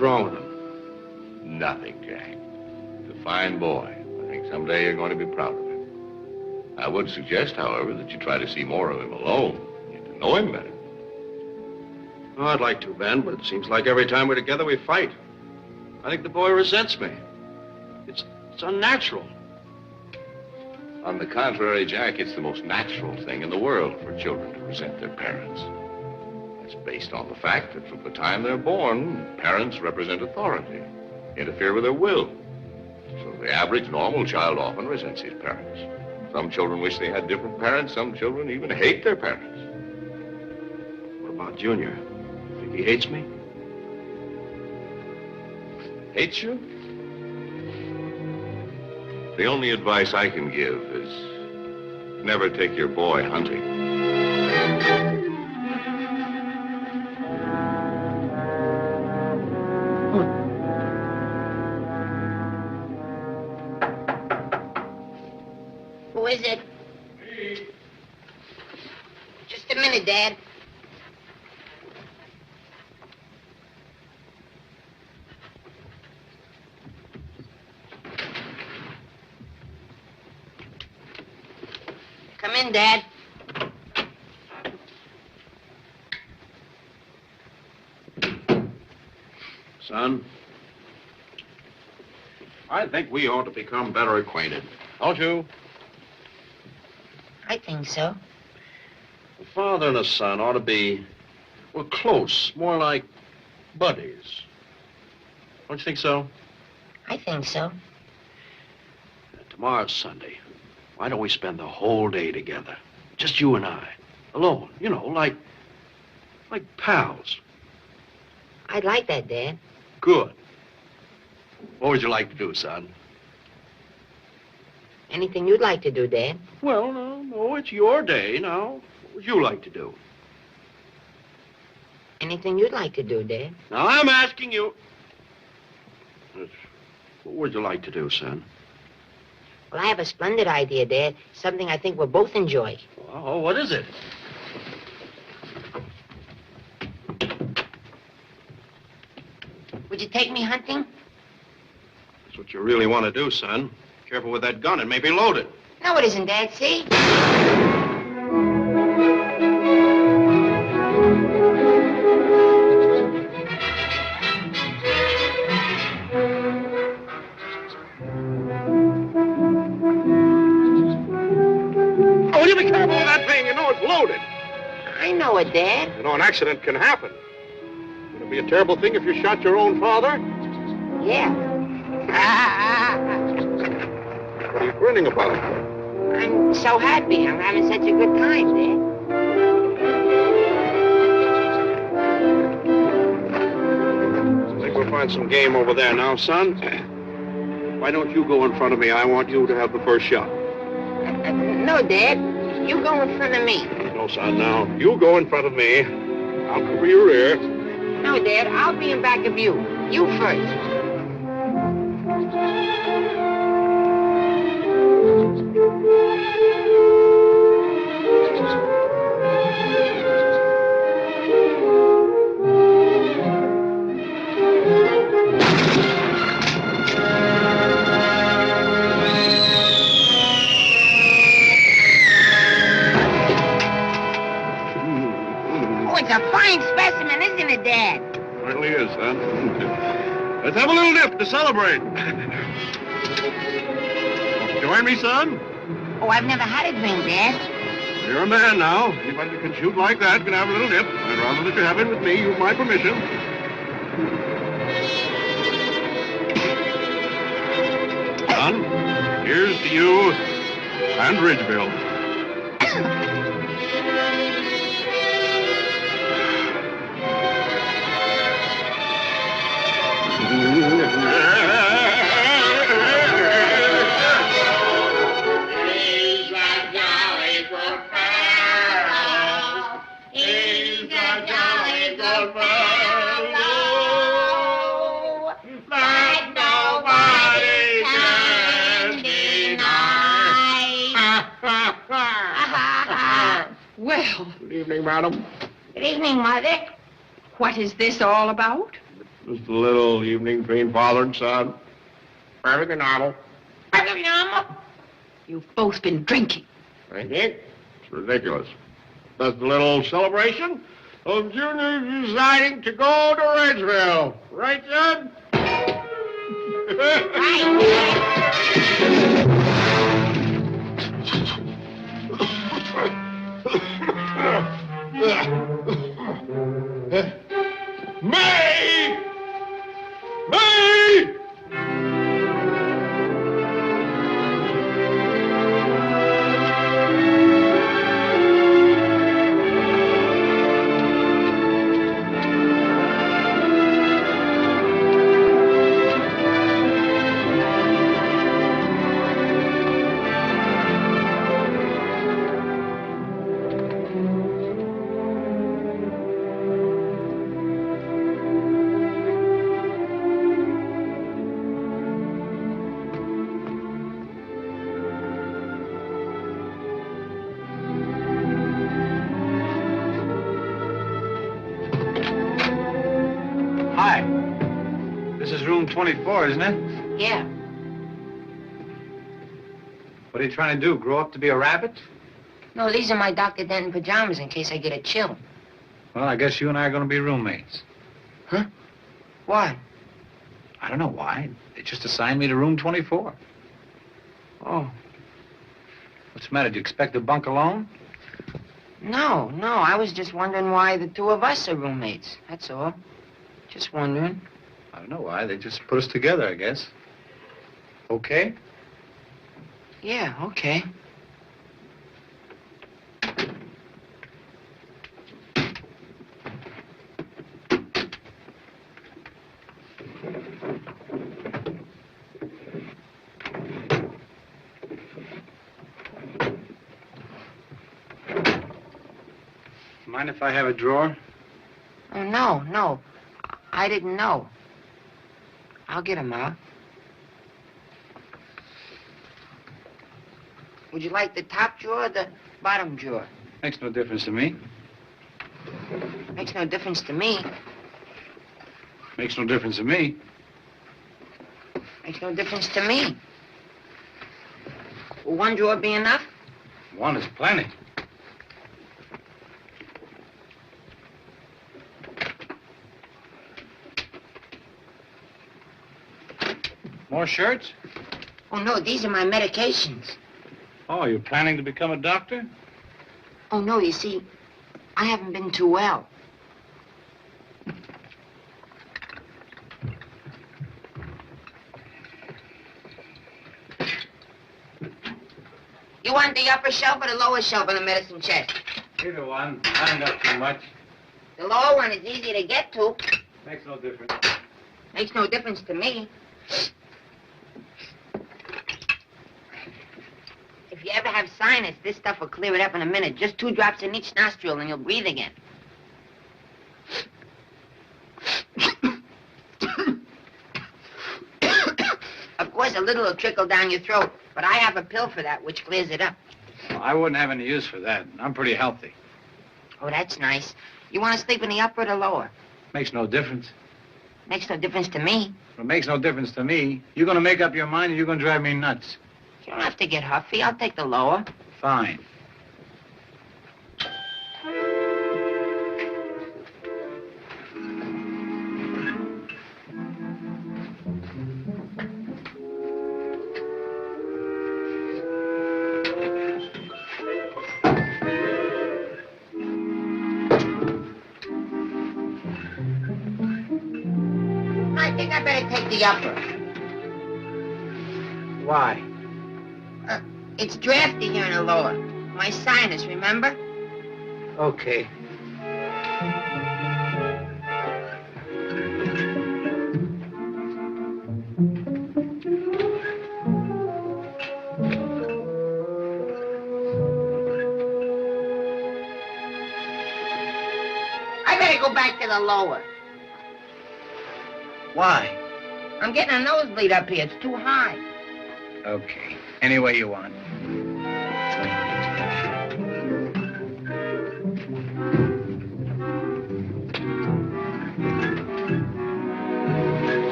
Speaker 4: What's wrong with him?
Speaker 13: Nothing, Jack. He's a fine boy. I think someday you're going to be proud of him. I would suggest, however, that you try to see more of him alone. Get to know him better.
Speaker 4: Oh, I'd like to, Ben, but it seems like every time we're together, we fight. I think the boy resents me. It's unnatural.
Speaker 13: On the contrary, Jack, it's the most natural thing in the world for children to resent their parents. That's based on the fact that from the time they're born, parents represent authority, interfere with their will. So the average normal child often resents his parents. Some children wish they had different parents. Some children even hate their parents.
Speaker 4: What about Junior? Think he hates me?
Speaker 13: Hates you? The only advice I can give is never take your boy hunting.
Speaker 3: Who is it? Just a minute, Dad. Come in, Dad.
Speaker 4: Son, I think we ought to become better acquainted. Don't you?
Speaker 3: I think so.
Speaker 4: A father and a son ought to be, well, close, more like buddies. Don't you think so?
Speaker 3: I think so.
Speaker 4: Tomorrow's Sunday. Why don't we spend the whole day together? Just you and I. Alone, you know, like pals.
Speaker 3: I'd like that, Dad.
Speaker 4: Good. What would you like to do, son?
Speaker 3: Anything you'd like to do, Dad.
Speaker 4: Well, no, it's your day now. What would you like to do?
Speaker 3: Anything you'd like to do, Dad.
Speaker 4: Now, I'm asking you. What would you like to do, son?
Speaker 3: Well, I have a splendid idea, Dad. Something I think we'll both enjoy.
Speaker 4: Oh, what is it?
Speaker 3: Would you take me hunting?
Speaker 4: That's what you really want to do, son. Careful with that gun. It may be loaded.
Speaker 3: No, it isn't, Dad. See?
Speaker 4: Oh, you be careful with that thing. You know it's loaded.
Speaker 3: I know it, Dad.
Speaker 4: You know, an accident can happen. Would it be a terrible thing if you shot your own father?
Speaker 3: Yeah.
Speaker 4: What are you grinning about?
Speaker 3: I'm so happy. I'm having such a good time, Dad.
Speaker 4: I think we'll find some game over there now, son. Why don't you go in front of me? I want you to have the first shot.
Speaker 3: No, Dad. You go in front of me.
Speaker 4: No, son, now. You go in front of me. I'll cover your rear.
Speaker 3: No, Dad. I'll be in back of you. You first. A fine specimen, isn't it, Dad?
Speaker 4: Certainly is, son. Let's have a little nip to celebrate. Join me, son?
Speaker 3: Oh, I've never had a drink, Dad.
Speaker 4: You're a man now. Anybody that can shoot like that can have a little nip. I'd rather that you have it with me. You've my permission. Son, here's to you and Ridgeville.
Speaker 2: Well.
Speaker 4: Good evening, madam.
Speaker 3: Good evening, Mother.
Speaker 2: What is this all about?
Speaker 4: Just a little evening between father and son. Perfectly normal.
Speaker 3: Perfectly normal.
Speaker 2: You've both been drinking.
Speaker 4: I did? It's ridiculous. Just a little celebration of Junior deciding to go to Redgeville. Right, Jud? May! May!
Speaker 7: Hi. This is room 24, isn't it?
Speaker 3: Yeah.
Speaker 7: What are you trying to do, grow up to be a rabbit?
Speaker 3: No, these are my Dr. Denton pajamas in case I get a chill.
Speaker 7: Well, I guess you and I are going to be roommates.
Speaker 3: Huh? Why?
Speaker 7: I don't know why. They just assigned me to room 24.
Speaker 3: Oh.
Speaker 7: What's the matter? Do you expect to bunk alone?
Speaker 3: No. I was just wondering why the two of us are roommates. That's all. Just wondering.
Speaker 7: I don't know why. They just put us together, I guess. Okay?
Speaker 3: Yeah, okay.
Speaker 7: Mind if I have a drawer?
Speaker 3: Oh, no. I didn't know. I'll get him out. Would you like the top drawer or the bottom drawer?
Speaker 7: Makes no difference to me.
Speaker 3: Makes no difference to me.
Speaker 7: Makes no difference to me.
Speaker 3: Makes no difference to me. Will one drawer be enough?
Speaker 7: One is plenty. More shirts?
Speaker 3: Oh, no, these are my medications.
Speaker 7: Oh, you're planning to become a doctor?
Speaker 3: Oh, no, you see, I haven't been too well. You want the upper shelf or the lower shelf on the medicine chest?
Speaker 7: Either one. I ain't got too much.
Speaker 3: The lower one is easy to get to.
Speaker 7: Makes no difference.
Speaker 3: Makes no difference to me. If you ever have sinus, this stuff will clear it up in a minute. Just 2 drops in each nostril and you'll breathe again. Of course, a little will trickle down your throat, but I have a pill for that, which clears it up.
Speaker 7: Well, I wouldn't have any use for that. I'm pretty healthy.
Speaker 3: Oh, that's nice. You want to sleep in the upper or the lower?
Speaker 7: Makes no difference.
Speaker 3: Makes no difference to me.
Speaker 7: Well, it makes no difference to me. You're going to make up your mind and you're going to drive me nuts.
Speaker 3: You don't have to get huffy. I'll take the lower.
Speaker 7: Fine.
Speaker 3: I think I better take the upper.
Speaker 7: Why?
Speaker 3: It's drafty here in the lower. My sinus, remember?
Speaker 7: Okay.
Speaker 3: I better go back to the lower.
Speaker 7: Why?
Speaker 3: I'm getting a nosebleed up here. It's too high.
Speaker 7: Okay. Any way you want.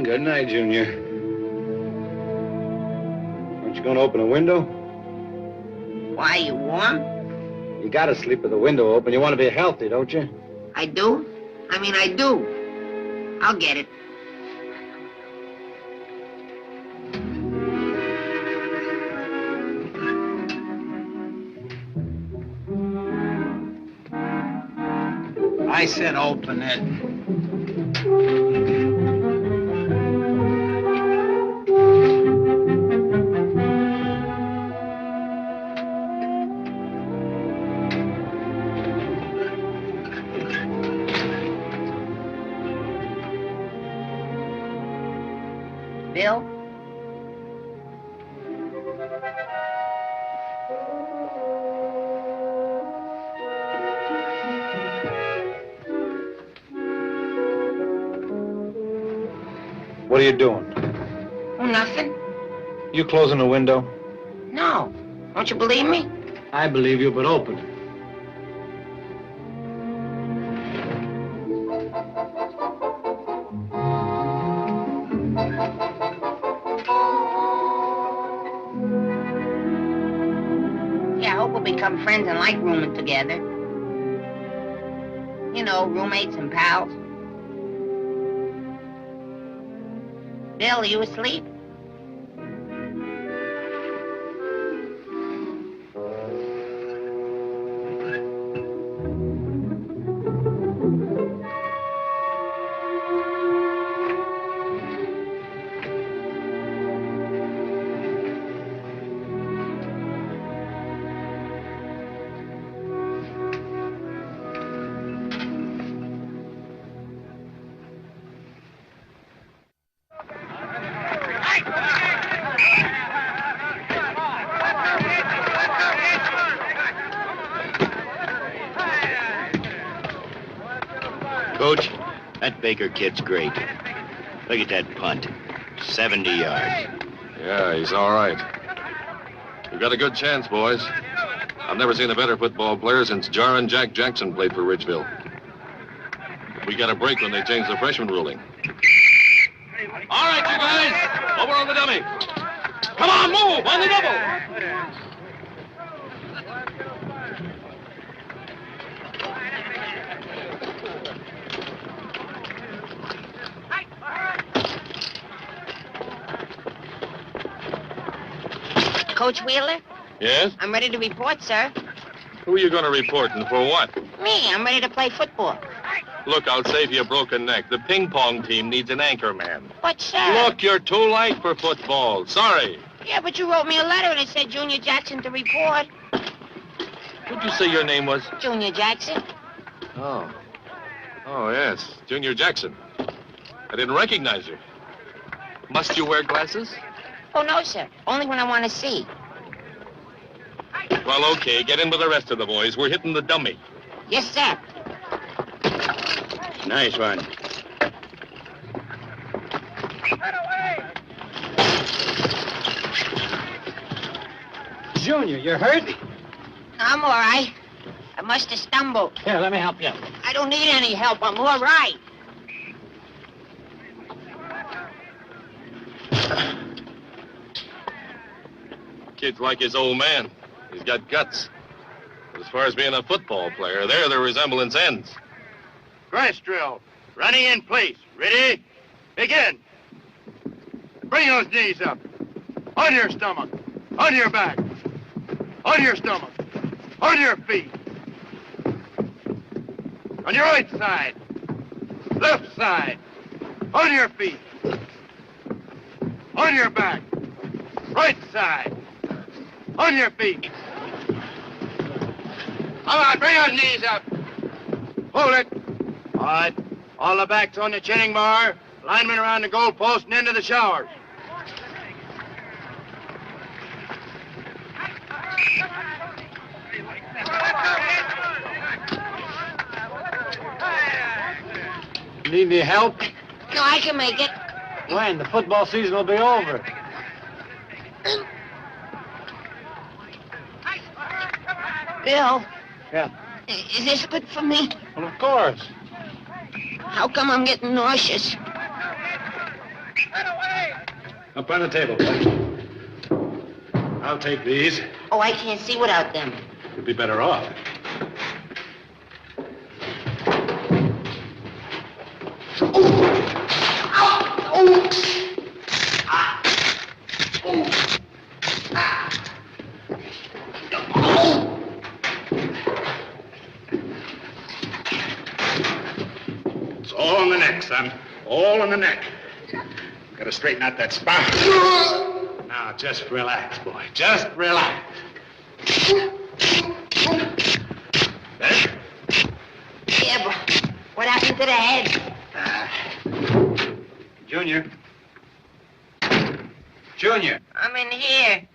Speaker 7: Good night, Junior. Aren't you going to open a window?
Speaker 3: Why, you warm?
Speaker 7: You got to sleep with the window open. You want to be healthy, don't you?
Speaker 3: I do? I do. I'll get it.
Speaker 7: I said open it.
Speaker 3: Bill?
Speaker 7: What are you doing?
Speaker 3: Oh, nothing.
Speaker 7: You closing the window?
Speaker 3: No. Don't you believe me?
Speaker 7: I believe you, but open it.
Speaker 3: Yeah, I hope we'll become friends and like rooming together. You know, roommates and pals. Bill, are you asleep?
Speaker 14: Coach, that Baker kid's great. Look at that punt. 70 yards.
Speaker 13: Yeah, he's all right. We've got a good chance, boys. I've never seen a better football player since Jarrin Jack Jackson played for Ridgeville. We got a break when they changed the freshman ruling. All right, you guys. Over on the dummy. Come on, move on the double.
Speaker 3: Coach Wheeler?
Speaker 13: Yes?
Speaker 3: I'm ready to report, sir.
Speaker 13: Who are you going to report and for what?
Speaker 3: Me, I'm ready to play football.
Speaker 13: Look, I'll save you a broken neck. The ping pong team needs an anchor man.
Speaker 3: But, sir...
Speaker 13: Look, you're too light for football. Sorry.
Speaker 3: Yeah, but you wrote me a letter and it said Junior Jackson to report.
Speaker 13: What'd you say your name was?
Speaker 3: Junior Jackson.
Speaker 13: Oh. Oh, yes. Junior Jackson. I didn't recognize you. Must you wear glasses?
Speaker 3: Oh, no, sir. Only when I want to see.
Speaker 13: Well, okay. Get in with the rest of the boys. We're hitting the dummy.
Speaker 3: Yes, sir.
Speaker 14: Nice one.
Speaker 6: Junior, you hurt?
Speaker 3: I'm all right. I must have stumbled.
Speaker 6: Here, let me help you.
Speaker 3: I don't need any help. I'm all right.
Speaker 13: Kid's like his old man. He's got guts. But as far as being a football player, there the resemblance ends.
Speaker 15: Grass drill. Running in place. Ready? Begin. Bring those knees up. On your stomach. On your back. On your stomach. On your feet. On your right side. Left side. On your feet. On your back. Right side. On your feet. Come on, bring those knees up. Hold it. All right. All the backs on the chinning bar. Linemen around the goal post and into the showers.
Speaker 6: Need any help?
Speaker 3: No, I can make it.
Speaker 6: When? The football season will be over.
Speaker 3: Bill.
Speaker 6: Yeah.
Speaker 3: Is this good for me?
Speaker 6: Well, of course.
Speaker 3: How come I'm getting nauseous?
Speaker 7: Up on the table, please. I'll take these.
Speaker 3: Oh, I can't see without them.
Speaker 7: You'd be better off. It's all in the neck, son. All in the neck. Gotta straighten out that spine. Now, just relax, boy. Just relax.
Speaker 3: Yeah, but what happened to the head?
Speaker 7: Junior. Junior.
Speaker 3: I'm in here.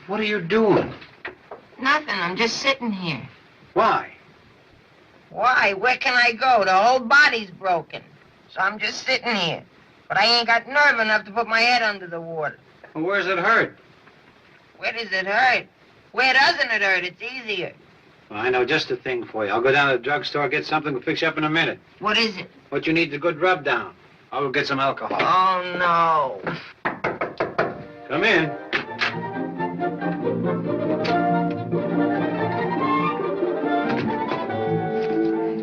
Speaker 7: What are you doing?
Speaker 3: Nothing. I'm just sitting here.
Speaker 7: Why?
Speaker 3: Why? Where can I go? The whole body's broken. So I'm just sitting here. But I ain't got nerve enough to put my head under the water.
Speaker 7: Well, where's it hurt?
Speaker 3: Where does it hurt? Where doesn't it hurt? It's easier.
Speaker 7: Well, I know just the thing for you. I'll go down to the drugstore, get something to fix you up in a minute.
Speaker 3: What is it?
Speaker 7: What you need is a good rub down. I will get some alcohol.
Speaker 3: Oh, no.
Speaker 7: Come in.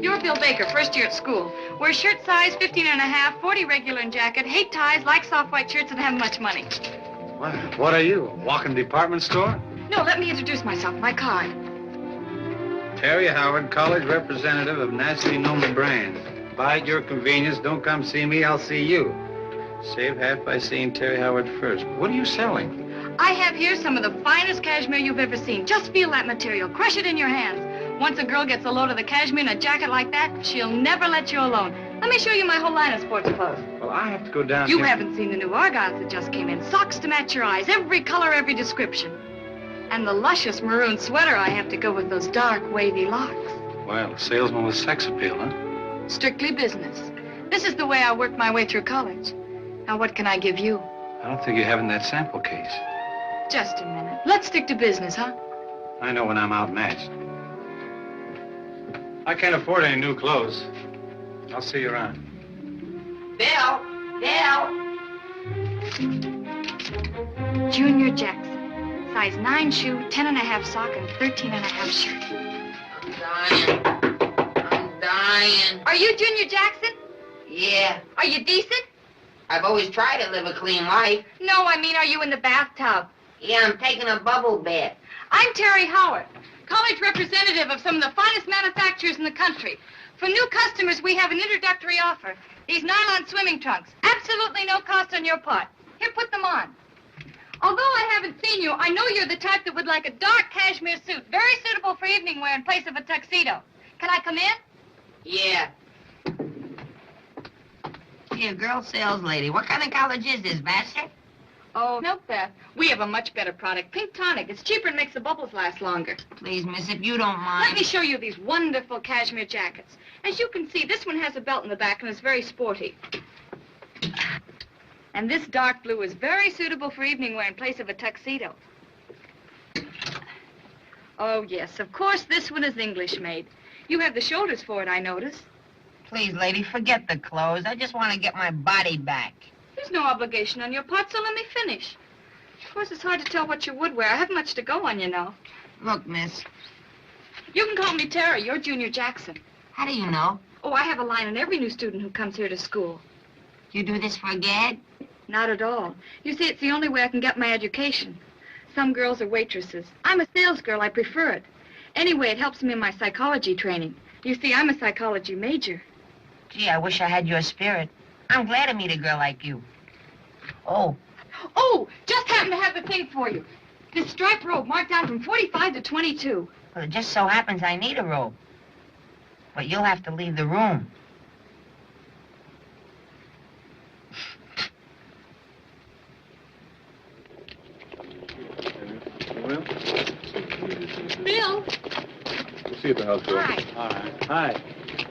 Speaker 9: You're Bill Baker, first year at school. Wears shirt size 15 and a half, 40 regular in jacket, hate ties, likes soft white shirts, and haven't much money.
Speaker 7: What are you, a walking department store?
Speaker 9: No, let me introduce myself. My card.
Speaker 7: Terry Howard, college representative of nationally known brands. Buy at your convenience. Don't come see me, I'll see you. Save half by seeing Terry Howard first. What are you selling?
Speaker 9: I have here some of the finest cashmere you've ever seen. Just feel that material. Crush it in your hands. Once a girl gets a load of the cashmere in a jacket like that, she'll never let you alone. Let me show you my whole line of sports clothes.
Speaker 7: Well, I have to go down
Speaker 9: You
Speaker 7: here.
Speaker 9: haven't seen the new argyles that just came in. Socks to match your eyes, every color, every description. And the luscious maroon sweater I have to go with those dark, wavy locks.
Speaker 7: Well, a salesman with sex appeal, huh?
Speaker 9: Strictly business. This is the way I worked my way through college. Now, what can I give you?
Speaker 7: I don't think you have in that sample case.
Speaker 9: Just a minute. Let's stick to business, huh?
Speaker 7: I know when I'm outmatched. I can't afford any new clothes. I'll see you around.
Speaker 3: Bill! Bill!
Speaker 9: Junior Jackson. Size 9 shoe, 10 and a half sock, and 13 and a half shirt.
Speaker 3: I'm dying.
Speaker 9: Are you Junior Jackson?
Speaker 3: Yeah.
Speaker 9: Are you decent?
Speaker 3: I've always tried to live a clean life.
Speaker 9: No, I mean, are you in the bathtub?
Speaker 3: Yeah, I'm taking a bubble bath.
Speaker 9: I'm Terry Howard, college representative of some of the finest manufacturers in the country. For new customers, we have an introductory offer. These nylon swimming trunks. Absolutely no cost on your part. Here, put them on. Although I haven't seen you, I know you're the type that would like a dark cashmere suit, very suitable for evening wear in place of a tuxedo. Can I come in?
Speaker 3: Yeah. Hey, girl sales lady. What kind of college is this, Vassar?
Speaker 9: Oh, no, Beth. We have a much better product. Pink Tonic. It's cheaper and makes the bubbles last longer.
Speaker 3: Please, miss, if you don't mind.
Speaker 9: Let me show you these wonderful cashmere jackets. As you can see, this one has a belt in the back and is very sporty. And this dark blue is very suitable for evening wear in place of a tuxedo. Oh, yes, of course, this one is English-made. You have the shoulders for it, I notice.
Speaker 3: Please, lady, forget the clothes. I just want to get my body back.
Speaker 9: There's no obligation on your part, so let me finish. Of course, it's hard to tell what you would wear. I haven't much to go on, you know.
Speaker 3: Look, miss.
Speaker 9: You can call me Terry. You're Junior Jackson.
Speaker 3: How do you know?
Speaker 9: Oh, I have a line on every new student who comes here to school.
Speaker 3: You do this for a gag?
Speaker 9: Not at all. You see, it's the only way I can get my education. Some girls are waitresses. I'm a sales girl. I prefer it. Anyway, it helps me in my psychology training. You see, I'm a psychology major.
Speaker 3: Gee, I wish I had your spirit. I'm glad to meet a girl like you. Oh.
Speaker 9: Oh, just happened to have the thing for you. This striped robe marked down from 45 to 22.
Speaker 3: Well, it just so happens I need a robe. But you'll have to leave the room.
Speaker 9: Bill.
Speaker 8: We'll see you at the house, Bill.
Speaker 9: Hi.
Speaker 7: All right. Hi.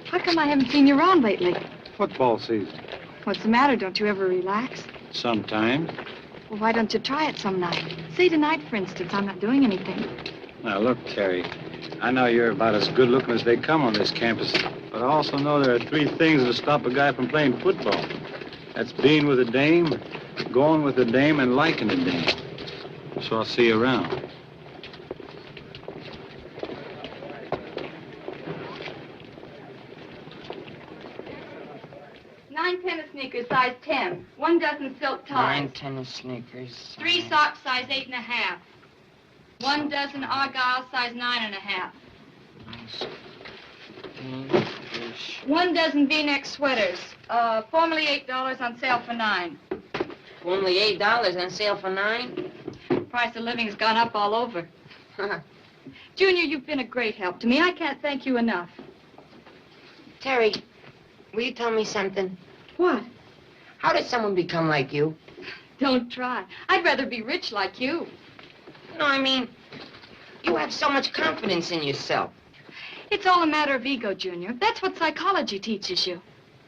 Speaker 9: How come I haven't seen you around lately?
Speaker 7: Football season.
Speaker 9: What's the matter? Don't you ever relax?
Speaker 7: Sometimes.
Speaker 9: Well, why don't you try it some night? Say tonight, for instance. I'm not doing anything.
Speaker 7: Now, look, Terry. I know you're about as good looking as they come on this campus, but I also know there are 3 things that stop a guy from playing football. That's being with a dame, going with a dame, and liking a dame. So I'll see you around.
Speaker 9: Nine tennis sneakers, size 10. 1 dozen silk ties.
Speaker 3: 9 tennis sneakers.
Speaker 9: 3 socks, size 8.5. 1 dozen argyle, size 9.5. 1 dozen V-neck sweaters. Formerly $8 on sale for $9.
Speaker 3: Only $8 on sale for $9?
Speaker 9: Price of living's gone up all over. Junior, you've been a great help to me. I can't thank you enough.
Speaker 3: Terry, will you tell me something?
Speaker 9: What?
Speaker 3: How did someone become like you?
Speaker 9: Don't try. I'd rather be rich like you.
Speaker 3: No, I mean, you have so much confidence in yourself.
Speaker 9: It's all a matter of ego, Junior. That's what psychology teaches you.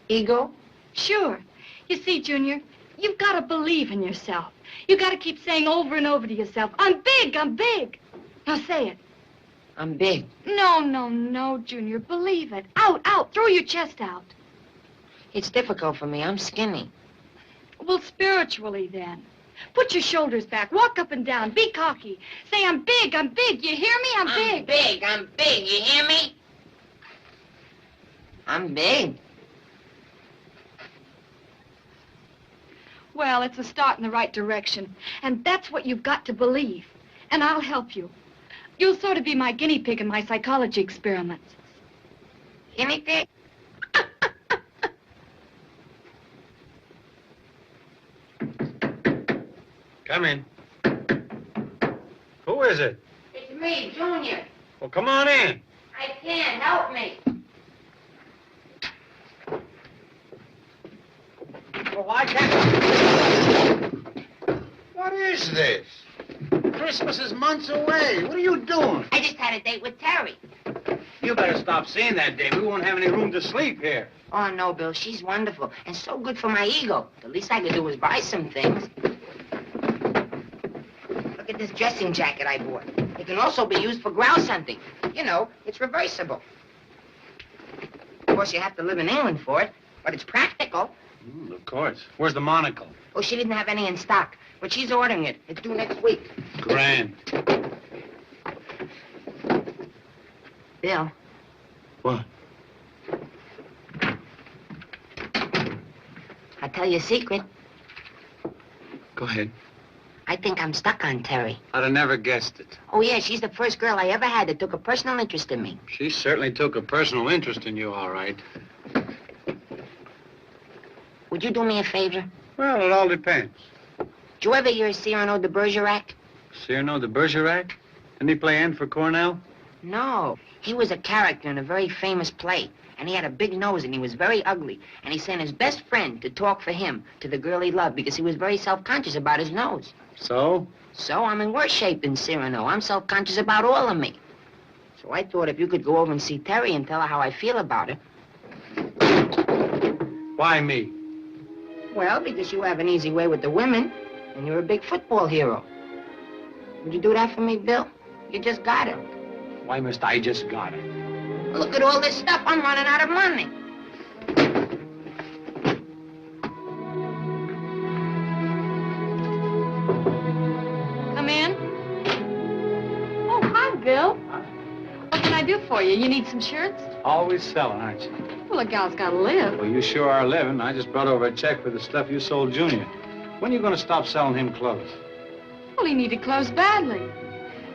Speaker 3: Ego?
Speaker 9: Sure. You see, Junior, you've got to believe in yourself. You've got to keep saying over and over to yourself, I'm big, I'm big. Now say it.
Speaker 3: I'm big.
Speaker 9: No, Junior. Believe it. Out. Throw your chest out.
Speaker 3: It's difficult for me. I'm skinny.
Speaker 9: Well, spiritually, then. Put your shoulders back. Walk up and down. Be cocky. Say, I'm big, I'm big. You hear me? I'm big.
Speaker 3: I'm big. You hear me? I'm big.
Speaker 9: Well, it's a start in the right direction. And that's what you've got to believe. And I'll help you. You'll sort of be my guinea pig in my psychology experiments.
Speaker 3: Guinea pig?
Speaker 7: Come in. Who is it?
Speaker 3: It's me, Junior.
Speaker 7: Well, come on in.
Speaker 3: I can't. Help me.
Speaker 7: Well, why can't... What is this? Christmas is months away. What are you doing?
Speaker 3: I just had a date with Terry.
Speaker 7: You better stop seeing that, Dave. We won't have any room to sleep here.
Speaker 3: Oh, no, Bill. She's wonderful and so good for my ego. The least I could do is buy some things. Look at this dressing jacket I bought. It can also be used for grouse hunting. You know, it's reversible. Of course, you have to live in England for it, but it's practical.
Speaker 7: Of course. Where's the monocle?
Speaker 3: Oh, she didn't have any in stock, but she's ordering it. It's due next week.
Speaker 7: Grand.
Speaker 3: Bill.
Speaker 7: What?
Speaker 3: I'll tell you a secret.
Speaker 7: Go ahead.
Speaker 3: I think I'm stuck on Terry.
Speaker 7: I'd have never guessed it.
Speaker 3: Oh, yeah, she's the first girl I ever had that took a personal interest in me.
Speaker 7: She certainly took a personal interest in you, all right.
Speaker 3: Would you do me a favor?
Speaker 7: Well, it all depends.
Speaker 3: Did you ever hear of Cyrano de Bergerac?
Speaker 7: Cyrano de Bergerac? Didn't he play N for Cornell?
Speaker 3: No. He was a character in a very famous play. And he had a big nose, and he was very ugly. And he sent his best friend to talk for him to the girl he loved because he was very self-conscious about his nose.
Speaker 7: So?
Speaker 3: So I'm in worse shape than Cyrano. I'm self-conscious about all of me. So I thought if you could go over and see Terry and tell her how I feel about her.
Speaker 7: Why me?
Speaker 3: Well, because you have an easy way with the women, and you're a big football hero. Would you do that for me, Bill? You just got her.
Speaker 7: Why must I just got her?
Speaker 3: Look at all this stuff. I'm running out of money.
Speaker 9: Come in. Oh, hi, Bill. What can I do for you? You need some shirts?
Speaker 7: Always selling, aren't you?
Speaker 9: Well, a gal's got to live.
Speaker 7: Well, you sure are living. I just brought over a check for the stuff you sold Junior. When are you going to stop selling him clothes?
Speaker 9: Well, he needed clothes badly.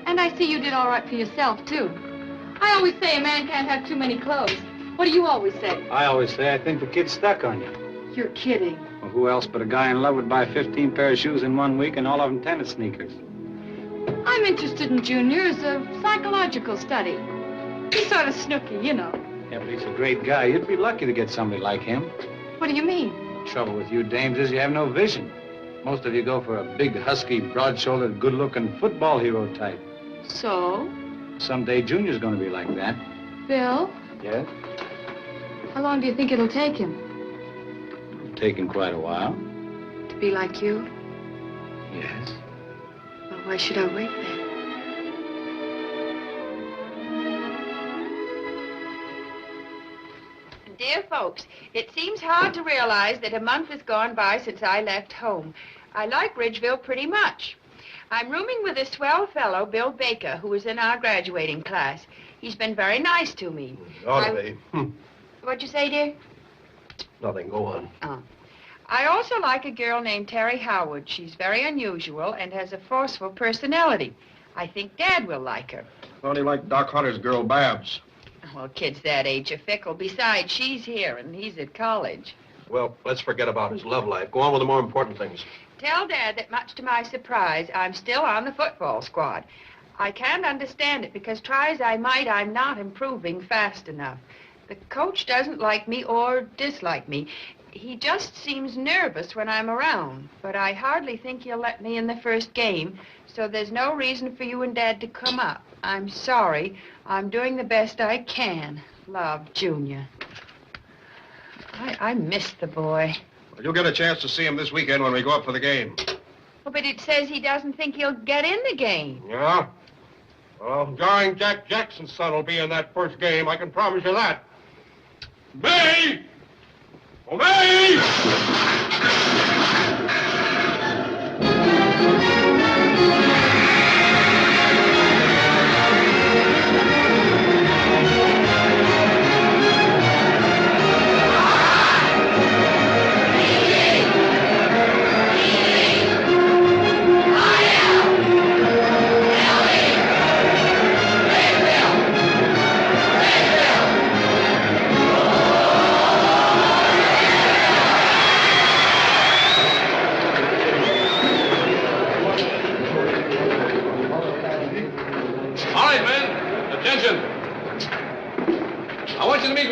Speaker 9: And I see you did all right for yourself, too. I always say a man can't have too many clothes. What do you always say?
Speaker 7: I always say I think the kid's stuck on you.
Speaker 9: You're kidding.
Speaker 7: Well, who else but a guy in love would buy 15 pair of shoes in 1 week and all of them tennis sneakers?
Speaker 9: I'm interested in Junior as a psychological study. He's sort of snooky, you know.
Speaker 7: Yeah, but he's a great guy. You'd be lucky to get somebody like him.
Speaker 9: What do you mean?
Speaker 7: The trouble with you dames is you have no vision. Most of you go for a big, husky, broad-shouldered, good-looking football hero type.
Speaker 9: So?
Speaker 7: Someday Junior's going to be like that.
Speaker 9: Bill?
Speaker 7: Yes?
Speaker 9: How long do you think it'll take him?
Speaker 7: Taking quite a while.
Speaker 9: To be like you?
Speaker 7: Yes.
Speaker 9: Well, why should I wait then?
Speaker 2: dear folks, it seems hard to realize that a month has gone by since I left home. I like Ridgeville pretty much. I'm rooming with a swell fellow, Bill Baker, who was in our graduating class. He's been very nice to me.
Speaker 4: Ought to be.
Speaker 2: What'd you say, dear?
Speaker 4: Nothing. Go on.
Speaker 2: Oh. I also like a girl named Terry Howard. She's very unusual and has a forceful personality. I think Dad will like her.
Speaker 4: Thought he liked Doc Hunter's girl, Babs.
Speaker 2: Well, kids that age are fickle. Besides, she's here and he's at college.
Speaker 4: Well, let's forget about his love life. Go on with the more important things.
Speaker 2: Tell Dad that, much to my surprise, I'm still on the football squad. I can't understand it because, try as I might, I'm not improving fast enough. The coach doesn't like me or dislike me. He just seems nervous when I'm around. But I hardly think he'll let me in the first game, so there's no reason for you and Dad to come up. I'm sorry. I'm doing the best I can. Love, Junior. I miss the boy.
Speaker 4: Well, you'll get a chance to see him this weekend when we go up for the game.
Speaker 2: Oh, but it says he doesn't think he'll get in the game.
Speaker 4: Yeah? Well, jarring Jack Jackson's son will be in that first game. I can promise you that. May! Obey!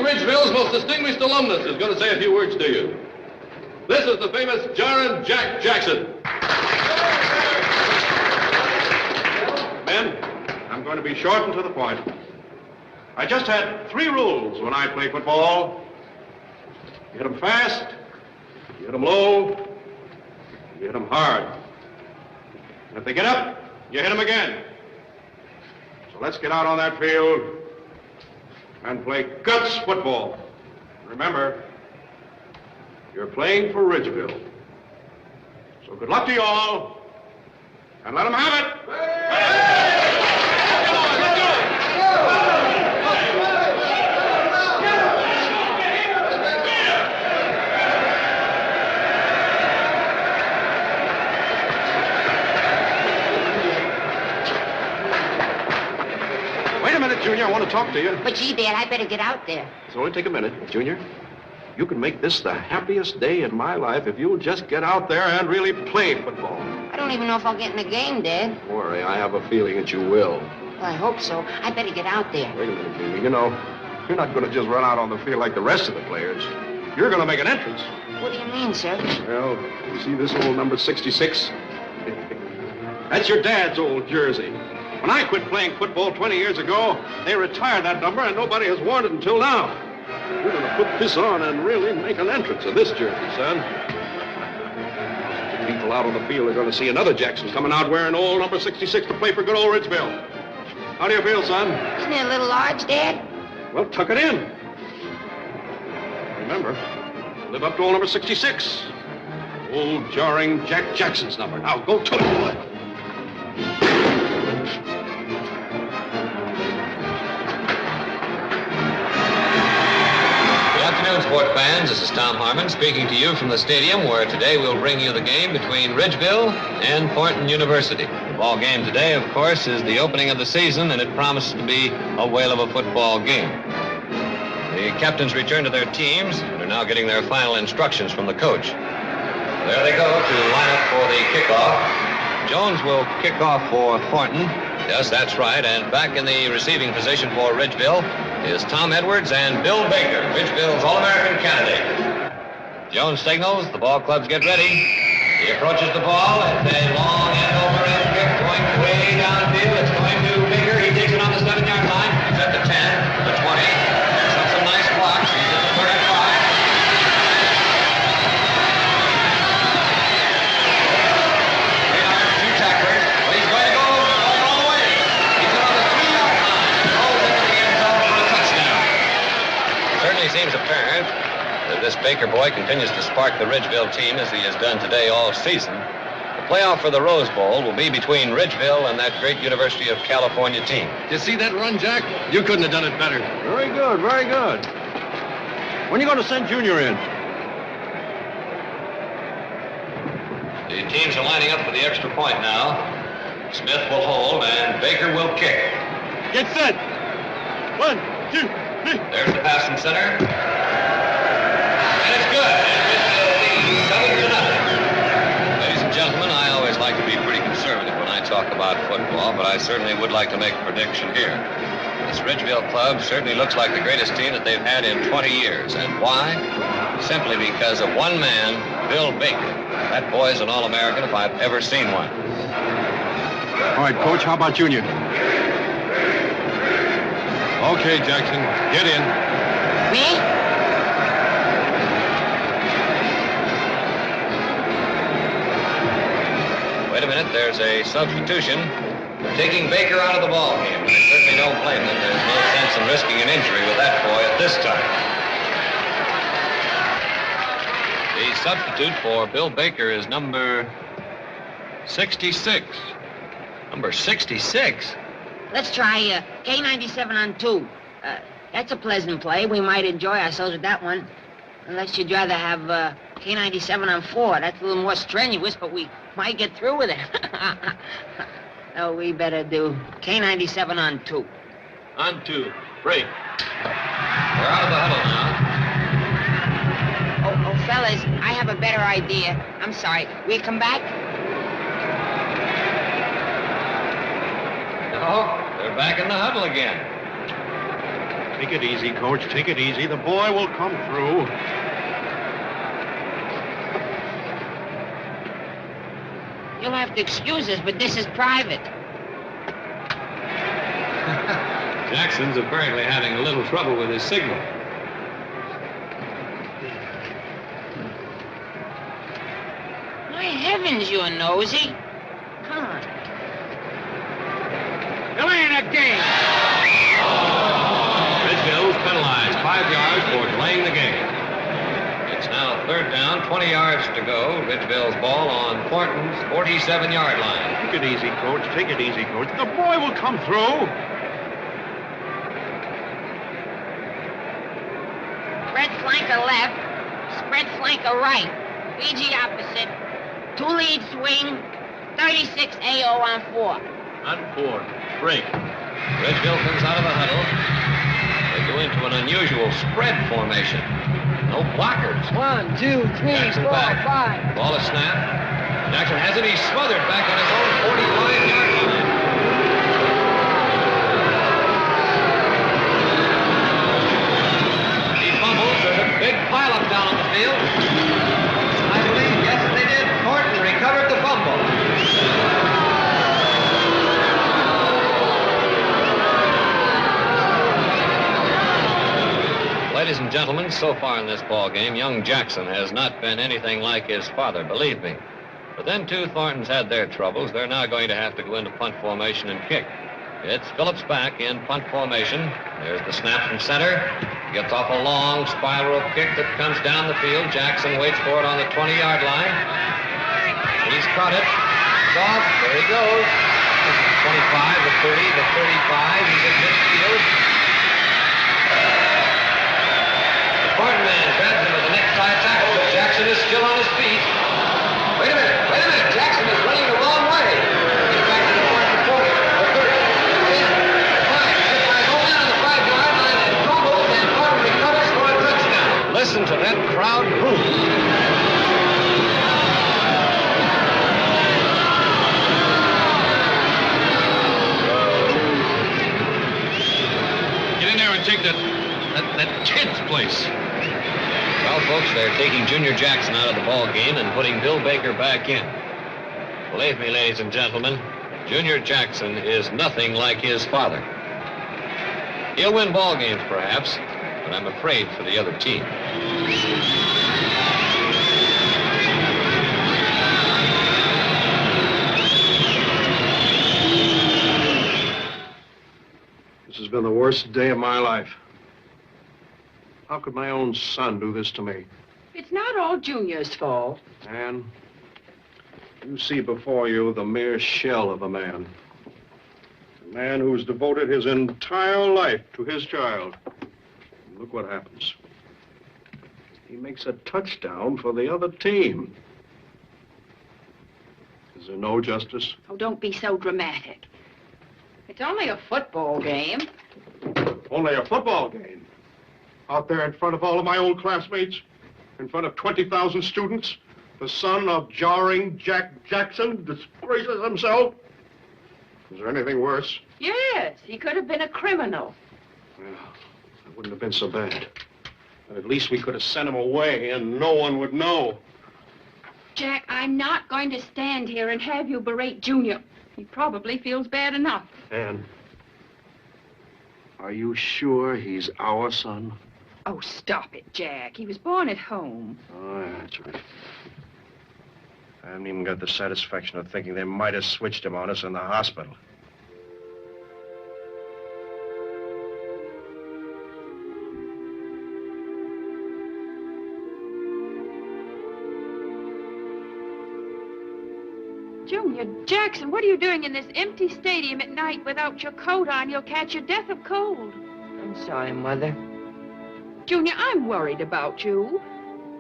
Speaker 13: Ridgeville's most distinguished alumnus is going to say a few words to you. This is the famous Jarring Jack Jackson.
Speaker 4: Men, I'm going to be short and to the point. I just had 3 rules when I play football. You hit them fast, you hit them low, you hit them hard. And if they get up, you hit them again. So let's get out on that field and play guts football. Remember, you're playing for Ridgeville. So good luck to you all, and let them have it. Wait a minute, Junior. I want to talk to you.
Speaker 3: But gee, Dad, I better get out there.
Speaker 4: It's only take a minute, Junior. You can make this the happiest day in my life if you'll just get out there and really play football.
Speaker 3: I don't even know if I'll get in the game, Dad.
Speaker 4: Don't worry, I have a feeling that you will.
Speaker 3: Well, I hope so. I better get out there.
Speaker 4: Wait a minute, Junior. You know, you're not going to just run out on the field like the rest of the players. You're going to make an entrance.
Speaker 3: What do you mean, sir?
Speaker 4: Well, you see this old number 66? That's your dad's old jersey. When I quit playing football 20 years ago, they retired that number, and nobody has worn it until now. You're going to put this on and really make an entrance in this jersey, son. People out on the field are going to see another Jackson coming out wearing old number 66 to play for good old Ridgeville. How do you feel, son?
Speaker 3: Isn't it a little large, Dad?
Speaker 4: Well, tuck it in. Remember, live up to old number 66. Old jarring Jack Jackson's number. Now, go to it, boy.
Speaker 16: Sport fans, this is Tom Harmon speaking to you from the stadium where today we'll bring you the game between Ridgeville and Thornton University. The ball game today, of course, is the opening of the season, and it promises to be a whale of a football game. The captains return to their teams and are now getting their final instructions from the coach. There they go to line up for the kickoff. Jones will kick off for Thornton. Yes, that's right. And back in the receiving position for Ridgeville is Tom Edwards and Bill Baker, Ridgeville's All-American candidate. Jones signals. The ball clubs get ready. He approaches the ball. It's a long end-over-end kick going way downfield. It's going to Baker. He takes it on the 7-yard line. He's at the 10, the 20. Picks up some nice blocks. He's at the 35. Seems apparent this Baker boy continues to spark the Ridgeville team as he has done today all season, the playoff for the Rose Bowl will be between Ridgeville and that great University of California team.
Speaker 4: Did you see that run, Jack? You couldn't have done it better. Very good, very good. When are you going to send Junior in?
Speaker 16: The teams are lining up for the extra point now. Smith will hold, and Baker will kick.
Speaker 15: Get set. 1, 2, 3.
Speaker 16: There's the pass in center. And it's good. And Ridgeville leads 7-0. Ladies and gentlemen, I always like to be pretty conservative when I talk about football, but I certainly would like to make a prediction here. This Ridgeville club certainly looks like the greatest team that they've had in 20 years. And why? Simply because of one man, Bill Baker. That boy's an All-American if I've ever seen one.
Speaker 4: All right, Coach, how about Junior? Okay, Jackson, get in.
Speaker 3: Me?
Speaker 16: Wait a minute, there's a substitution. They're taking Baker out of the ball game. I certainly don't blame them. There's no sense in risking an injury with that boy at this time. The substitute for Bill Baker is number 66. Number 66?
Speaker 3: Let's try K97 on 2. That's a pleasant play. We might enjoy ourselves with that one. Unless you'd rather have K97 on 4. That's a little more strenuous, but we might get through with it. No, we better do K97 on 2.
Speaker 16: On 2. Break. We're out of the huddle now.
Speaker 3: Oh, fellas, I have a better idea. I'm sorry. Will you come back?
Speaker 16: No, they're back in the huddle again.
Speaker 4: Take it easy, Coach. Take it easy. The boy will come through.
Speaker 3: You'll have to excuse us, but this is private.
Speaker 16: Jackson's apparently having a little trouble with his signal.
Speaker 3: My heavens, you're nosy. Come on.
Speaker 15: Delaying a game.
Speaker 16: Ridgeville's penalized 5 yards for delaying the game. It's now 3rd down, 20 yards to go. Ridgeville's ball on Thornton's 47-yard line.
Speaker 4: Take it easy, Coach. Take it easy, Coach. The boy will come through.
Speaker 3: Spread flanker left, spread flanker right. BG opposite. 2 lead swing, 36 AO on 4.
Speaker 16: On 4. Break. Ridgeville comes out of the huddle. They go into an unusual spread formation. No blockers.
Speaker 11: 1, 2, 3,
Speaker 16: Jackson
Speaker 11: 4,
Speaker 16: back.
Speaker 11: 5.
Speaker 16: Ball is snapped. Jackson has it. He's smothered back on his own 45-yard line. He fumbles. There's a big pileup down on the field. I believe, yes, they did. Thornton recovered the fumble. Ladies and gentlemen, so far in this ball game, young Jackson has not been anything like his father, believe me. But then, too, Thornton's had their troubles. They're now going to have to go into punt formation and kick. It's Phillips back in punt formation. There's the snap from center. He gets off a long spiral kick that comes down the field. Jackson waits for it on the 20-yard line. He's caught it. It's off. There he goes. 25, the 30, the 35. He's at midfield. The Thornton man grabs him with the necktie tackle, but Jackson is still on his feet. Wait a minute. Jackson is running the wrong way. He's back to the Thornton 40, the 30, the 10, the 5. That guy goes down on the 5-yard line and fumbles, and Thornton recovers for a touchdown. Listen to that crowd boo.
Speaker 4: Get in there and take that kid's place.
Speaker 16: Well, folks, they're taking Junior Jackson out of the ball game and putting Bill Baker back in. Believe me, ladies and gentlemen, Junior Jackson is nothing like his father. He'll win ball games, perhaps, but I'm afraid for the other team.
Speaker 4: This has been the worst day of my life. How could my own son do this to me?
Speaker 2: It's not all Junior's fault.
Speaker 4: Anne, you see before you the mere shell of a man. A man who's devoted his entire life to his child. And look what happens. He makes a touchdown for the other team. Is there no justice?
Speaker 2: Oh, don't be so dramatic. It's only a football game.
Speaker 4: Only a football game? Out there in front of all of my old classmates? In front of 20,000 students? The son of jarring Jack Jackson disgraces himself? Is there anything worse?
Speaker 2: Yes, he could have been a criminal.
Speaker 4: Well, that wouldn't have been so bad. But at least we could have sent him away and no one would know.
Speaker 2: Jack, I'm not going to stand here and have you berate Junior. He probably feels bad enough.
Speaker 4: Anne, are you sure he's our son?
Speaker 2: Oh, stop it, Jack. He was born at home.
Speaker 4: Oh, yeah, that's right. I haven't even got the satisfaction of thinking they might have switched him on us in the hospital.
Speaker 2: Junior Jackson, what are you doing in this empty stadium at night without your coat on? You'll catch your death of cold.
Speaker 3: I'm sorry, Mother.
Speaker 2: Junior, I'm worried about you.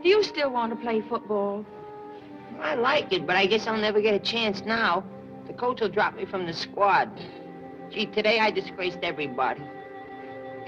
Speaker 2: Do you still want to play football?
Speaker 3: I like it, but I guess I'll never get a chance now. The coach will drop me from the squad. Gee, today I disgraced everybody.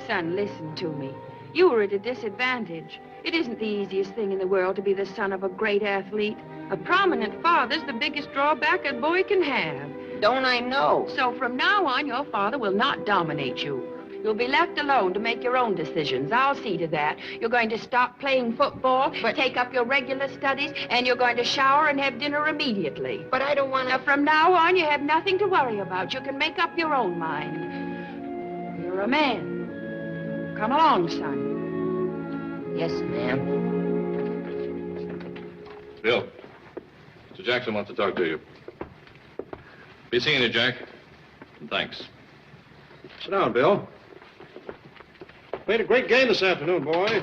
Speaker 2: Son, listen to me. You were at a disadvantage. It isn't the easiest thing in the world to be the son of a great athlete. A prominent father's the biggest drawback a boy can have.
Speaker 3: Don't I know?
Speaker 2: So from now on, your father will not dominate you. You'll be left alone to make your own decisions. I'll see to that. You're going to stop playing football, take up your regular studies, and you're going to shower and have dinner immediately.
Speaker 3: But I don't want to...
Speaker 2: From now on, you have nothing to worry about. You can make up your own mind. You're a man. Come along, son.
Speaker 3: Yes, ma'am.
Speaker 13: Bill, Mr. Jackson wants to talk to you. Be seeing you, Jack. And thanks.
Speaker 4: Sit down, Bill. Played a great game this afternoon, boy.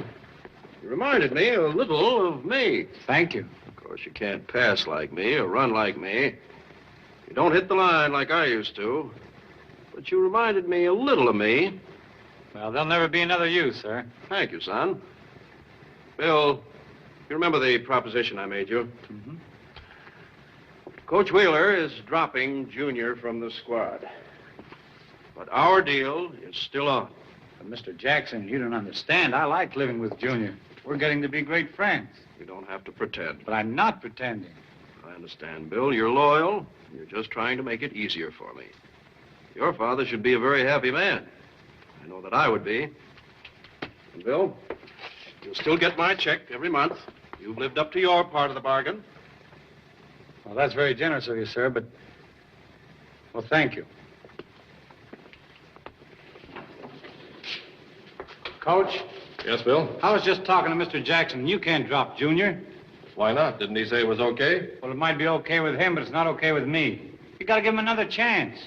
Speaker 4: You reminded me a little of me.
Speaker 7: Thank you.
Speaker 4: Of course, you can't pass like me or run like me. You don't hit the line like I used to. But you reminded me a little of me.
Speaker 7: Well, there'll never be another you, sir.
Speaker 4: Thank you, son. Bill, you remember the proposition I made you?
Speaker 7: Mm-hmm.
Speaker 4: Coach Wheeler is dropping Junior from the squad. But our deal is still on.
Speaker 7: But Mr. Jackson, you don't understand. I like living with Junior. We're getting to be great friends.
Speaker 4: You don't have to pretend.
Speaker 7: But I'm not pretending.
Speaker 4: I understand, Bill. You're loyal. You're just trying to make it easier for me. Your father should be a very happy man. I know that I would be. And Bill, you'll still get my check every month. You've lived up to your part of the bargain.
Speaker 7: Well, that's very generous of you, sir, but... Well, thank you. Coach?
Speaker 13: Yes, Bill?
Speaker 7: I was just talking to Mr. Jackson. You can't drop Junior.
Speaker 13: Why not? Didn't he say it was okay?
Speaker 7: Well, it might be okay with him, but it's not okay with me. You gotta give him another chance.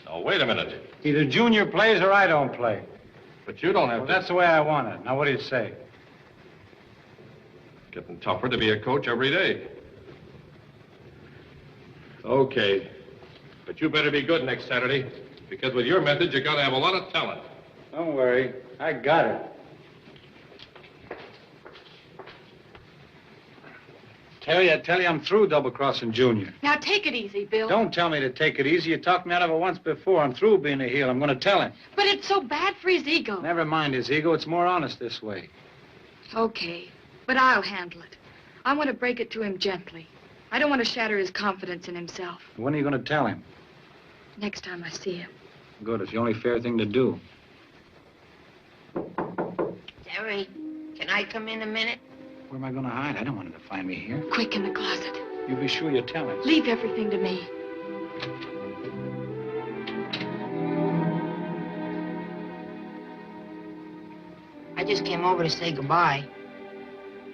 Speaker 13: Oh, wait a minute.
Speaker 7: Either Junior plays or I don't play.
Speaker 13: But you don't have
Speaker 7: Well,
Speaker 13: to...
Speaker 7: that's the way I want it. Now, what do you say?
Speaker 13: Getting tougher to be a coach every day. Okay. But you better be good next Saturday, because with your methods, you gotta have a lot of talent.
Speaker 7: Don't worry. I got it. I tell you, I'm through double-crossing Junior.
Speaker 9: Now, take it easy, Bill.
Speaker 7: Don't tell me to take it easy. You talked me out of it once before. I'm through being a heel. I'm going to tell him.
Speaker 9: But it's so bad for his ego.
Speaker 7: Never mind his ego. It's more honest this way.
Speaker 9: Okay, but I'll handle it. I want to break it to him gently. I don't want to shatter his confidence in himself.
Speaker 7: When are you going to tell him?
Speaker 9: Next time I see him.
Speaker 7: Good. It's the only fair thing to do.
Speaker 3: Terry, can I come in a minute?
Speaker 7: Where am I going to hide? I don't want him to find me here.
Speaker 9: Quick, in the closet.
Speaker 7: You be sure you tell him.
Speaker 9: Leave everything to me.
Speaker 3: I just came over to say goodbye.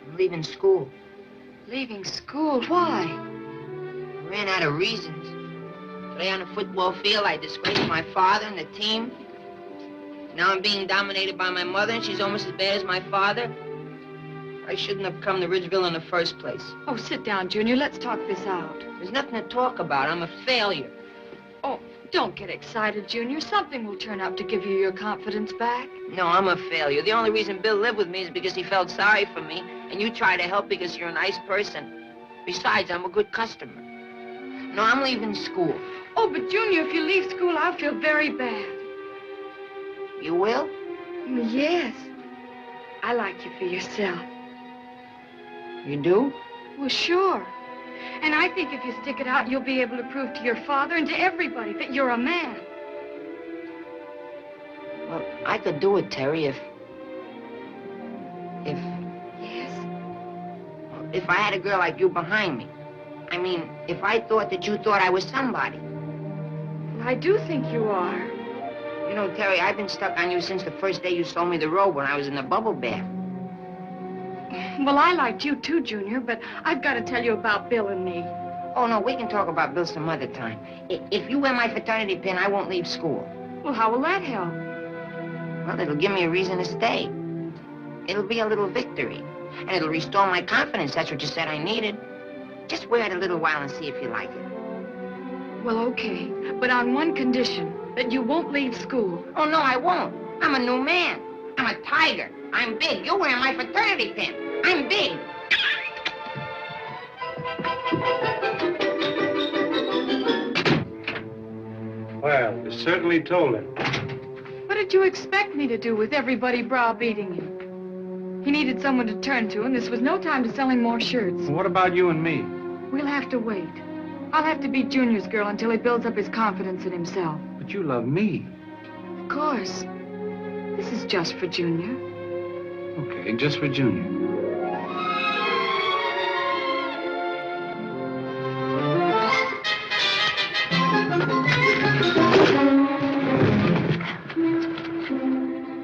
Speaker 3: I'm leaving school.
Speaker 9: Leaving school? Why?
Speaker 3: I ran out of reasons. Today on the football field, I disgraced my father and the team. Now I'm being dominated by my mother, and she's almost as bad as my father. I shouldn't have come to Ridgeville in the first place.
Speaker 9: Oh, sit down, Junior. Let's talk this out.
Speaker 3: There's nothing to talk about. I'm a failure.
Speaker 9: Oh, don't get excited, Junior. Something will turn up to give you your confidence back.
Speaker 3: No, I'm a failure. The only reason Bill lived with me is because he felt sorry for me, and you try to help because you're a nice person. Besides, I'm a good customer. No, I'm leaving school.
Speaker 9: Oh, but Junior, if you leave school, I'll feel very bad.
Speaker 3: You will?
Speaker 9: Yes. I like you for yourself.
Speaker 3: You do?
Speaker 9: Well, sure. And I think if you stick it out, you'll be able to prove to your father and to everybody that you're a man.
Speaker 3: Well, I could do it, Terry, if...
Speaker 9: Yes?
Speaker 3: If I had a girl like you behind me. I mean, if I thought that you thought I was somebody.
Speaker 9: Well, I do think you are.
Speaker 3: You know, Terry, I've been stuck on you since the first day you sold me the robe when I was in the bubble bath.
Speaker 9: Well, I liked you too, Junior, but I've got to tell you about Bill and me.
Speaker 3: Oh, no, we can talk about Bill some other time. If you wear my fraternity pin, I won't leave school.
Speaker 9: Well, how will that help?
Speaker 3: Well, it'll give me a reason to stay. It'll be a little victory. And it'll restore my confidence. That's what you said I needed. Just wear it a little while and see if you like it.
Speaker 9: Well, okay, but on one condition, that you won't leave school.
Speaker 3: Oh, no, I won't. I'm a new man. I'm a tiger. I'm big. You're wearing my fraternity pin. I'm big.
Speaker 7: Well, you certainly told him.
Speaker 9: What did you expect me to do with everybody browbeating him? He needed someone to turn to, and this was no time to sell him more shirts.
Speaker 7: What about you and me?
Speaker 9: We'll have to wait. I'll have to be Junior's girl until he builds up his confidence in himself.
Speaker 7: But you love me.
Speaker 9: Of course. This is just for Junior.
Speaker 7: Okay, just for Junior.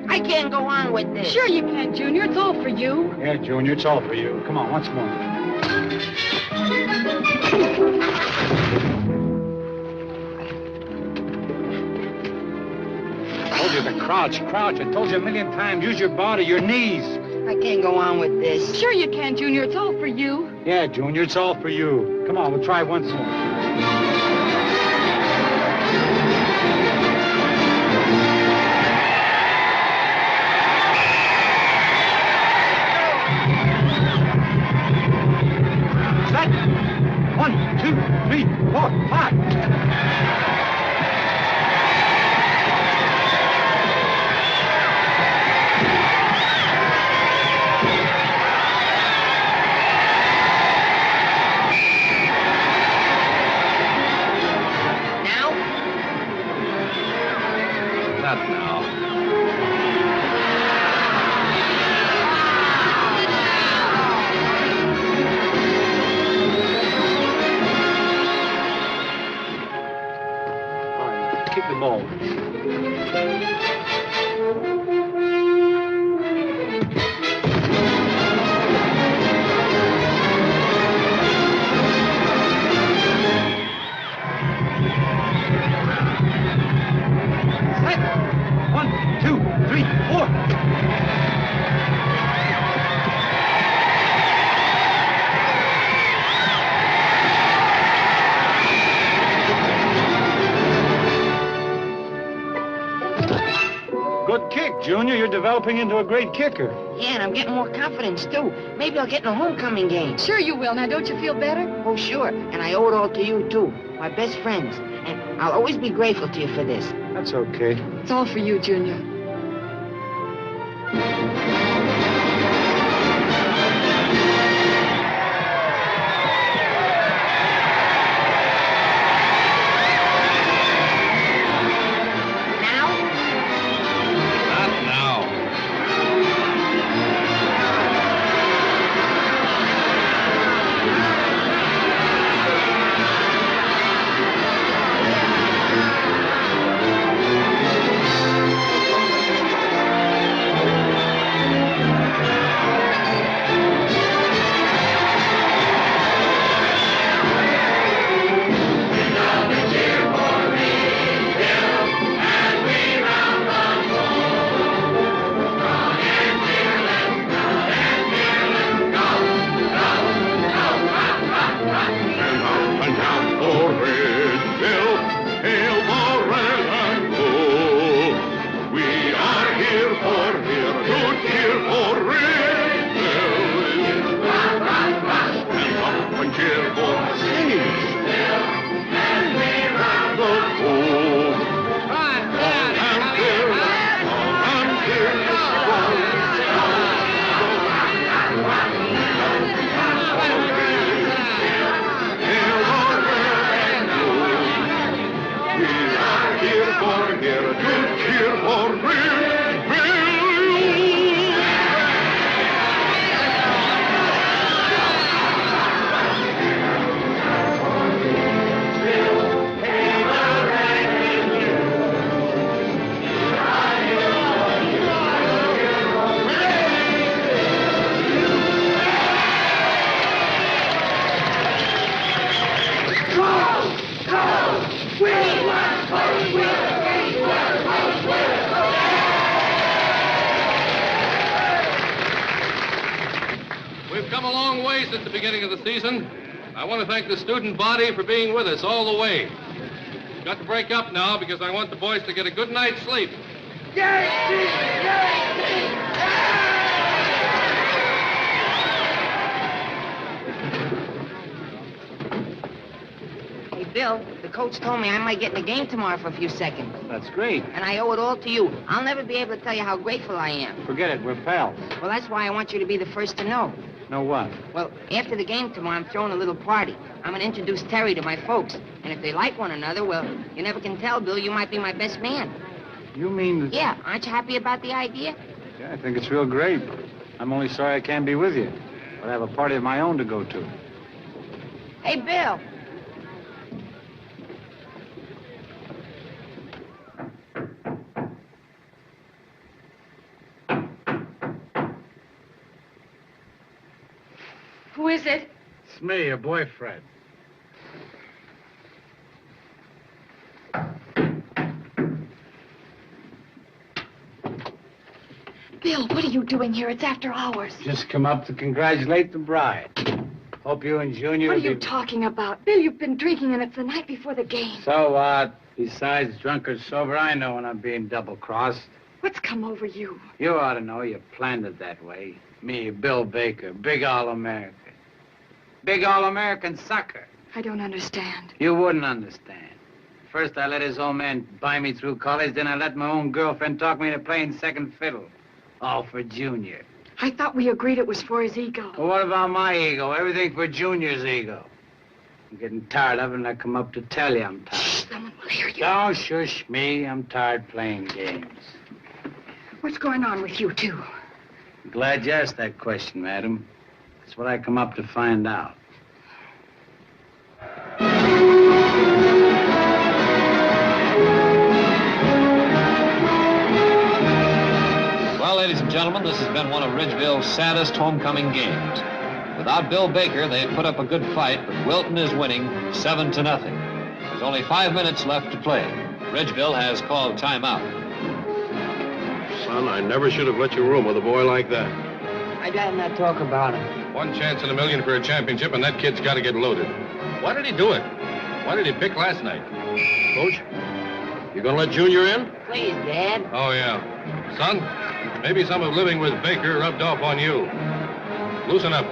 Speaker 3: I can't go on with this.
Speaker 9: Sure you can, Junior. It's all for you.
Speaker 7: Yeah, Junior, it's all for you. Come on, once more. I told you to crouch. I told you a million times. Use your body, your knees.
Speaker 3: I can't go on with this.
Speaker 9: Sure you can, Junior. It's all for you.
Speaker 7: Yeah, Junior, it's all for you. Come on, we'll try once more. Set. 1, 2, 3, 4, 5.
Speaker 16: Not now.
Speaker 7: All right, kick the ball. Set. 1, 2, 3, 4. Good kick, Junior. You're developing into a great kicker.
Speaker 3: Yeah, and I'm getting more confidence, too. Maybe I'll get in a homecoming game.
Speaker 9: Sure you will. Now, don't you feel better?
Speaker 3: Oh, sure. And I owe it all to you, too. My best friends. And I'll always be grateful to you for this.
Speaker 7: That's okay.
Speaker 9: It's all for you, Junior.
Speaker 16: Not now.
Speaker 17: at the beginning of the season, I want to thank the student body for being with us all the way. Got to break up now because I want the boys to get a good night's sleep.
Speaker 3: Hey, Bill, the coach told me I might get in the game tomorrow for a few seconds.
Speaker 7: That's great.
Speaker 3: And I owe it all to you. I'll never be able to tell you how grateful I am.
Speaker 7: Forget it. We're pals.
Speaker 3: Well, that's why I want you to be the first to know.
Speaker 7: Know what?
Speaker 3: Well, after the game tomorrow, I'm throwing a little party. I'm going to introduce Terry to my folks. And if they like one another, well, you never can tell, Bill. You might be my best man.
Speaker 7: You mean that...
Speaker 3: Yeah, aren't you happy about the idea?
Speaker 7: Yeah, I think it's real great. I'm only sorry I can't be with you. But I have a party of my own to go to.
Speaker 3: Hey, Bill.
Speaker 2: Who is it?
Speaker 7: It's me, your boyfriend.
Speaker 2: Bill, what are you doing here? It's after hours.
Speaker 7: Just come up to congratulate the bride. Hope you and Junior...
Speaker 2: What are you talking about? Bill, you've been drinking and it's the night before the game.
Speaker 7: So what? Besides, drunk or sober, I know when I'm being double-crossed.
Speaker 2: What's come over you?
Speaker 7: You ought to know you planned it that way. Me, Bill Baker, big All-American. Big All-American sucker.
Speaker 2: I don't understand.
Speaker 7: You wouldn't understand. First, I let his old man buy me through college, then I let my own girlfriend talk me into playing second fiddle. All for Junior.
Speaker 2: I thought we agreed it was for his ego.
Speaker 7: Well, what about my ego? Everything for Junior's ego. I'm getting tired of it, and I come up to tell you I'm tired.
Speaker 2: Shh, someone will hear you.
Speaker 7: Don't shush me. I'm tired playing games.
Speaker 2: What's going on with you two?
Speaker 7: Glad you asked that question, madam. That's what I come up to find out.
Speaker 16: Well, ladies and gentlemen, this has been one of Ridgeville's saddest homecoming games. Without Bill Baker, they put up a good fight, but Wilton is winning 7-0. There's only 5 minutes left to play. Ridgeville has called timeout.
Speaker 4: Son, I never should have let you room with a boy like that.
Speaker 3: I'd rather not talk about him.
Speaker 4: One chance in a million for a championship, and that kid's got to get loaded. Why did he do it? Why did he pick last night? Coach, you gonna let Junior in?
Speaker 3: Please, Dad.
Speaker 4: Oh, yeah. Son, maybe some of living with Baker rubbed off on you. Loosen up.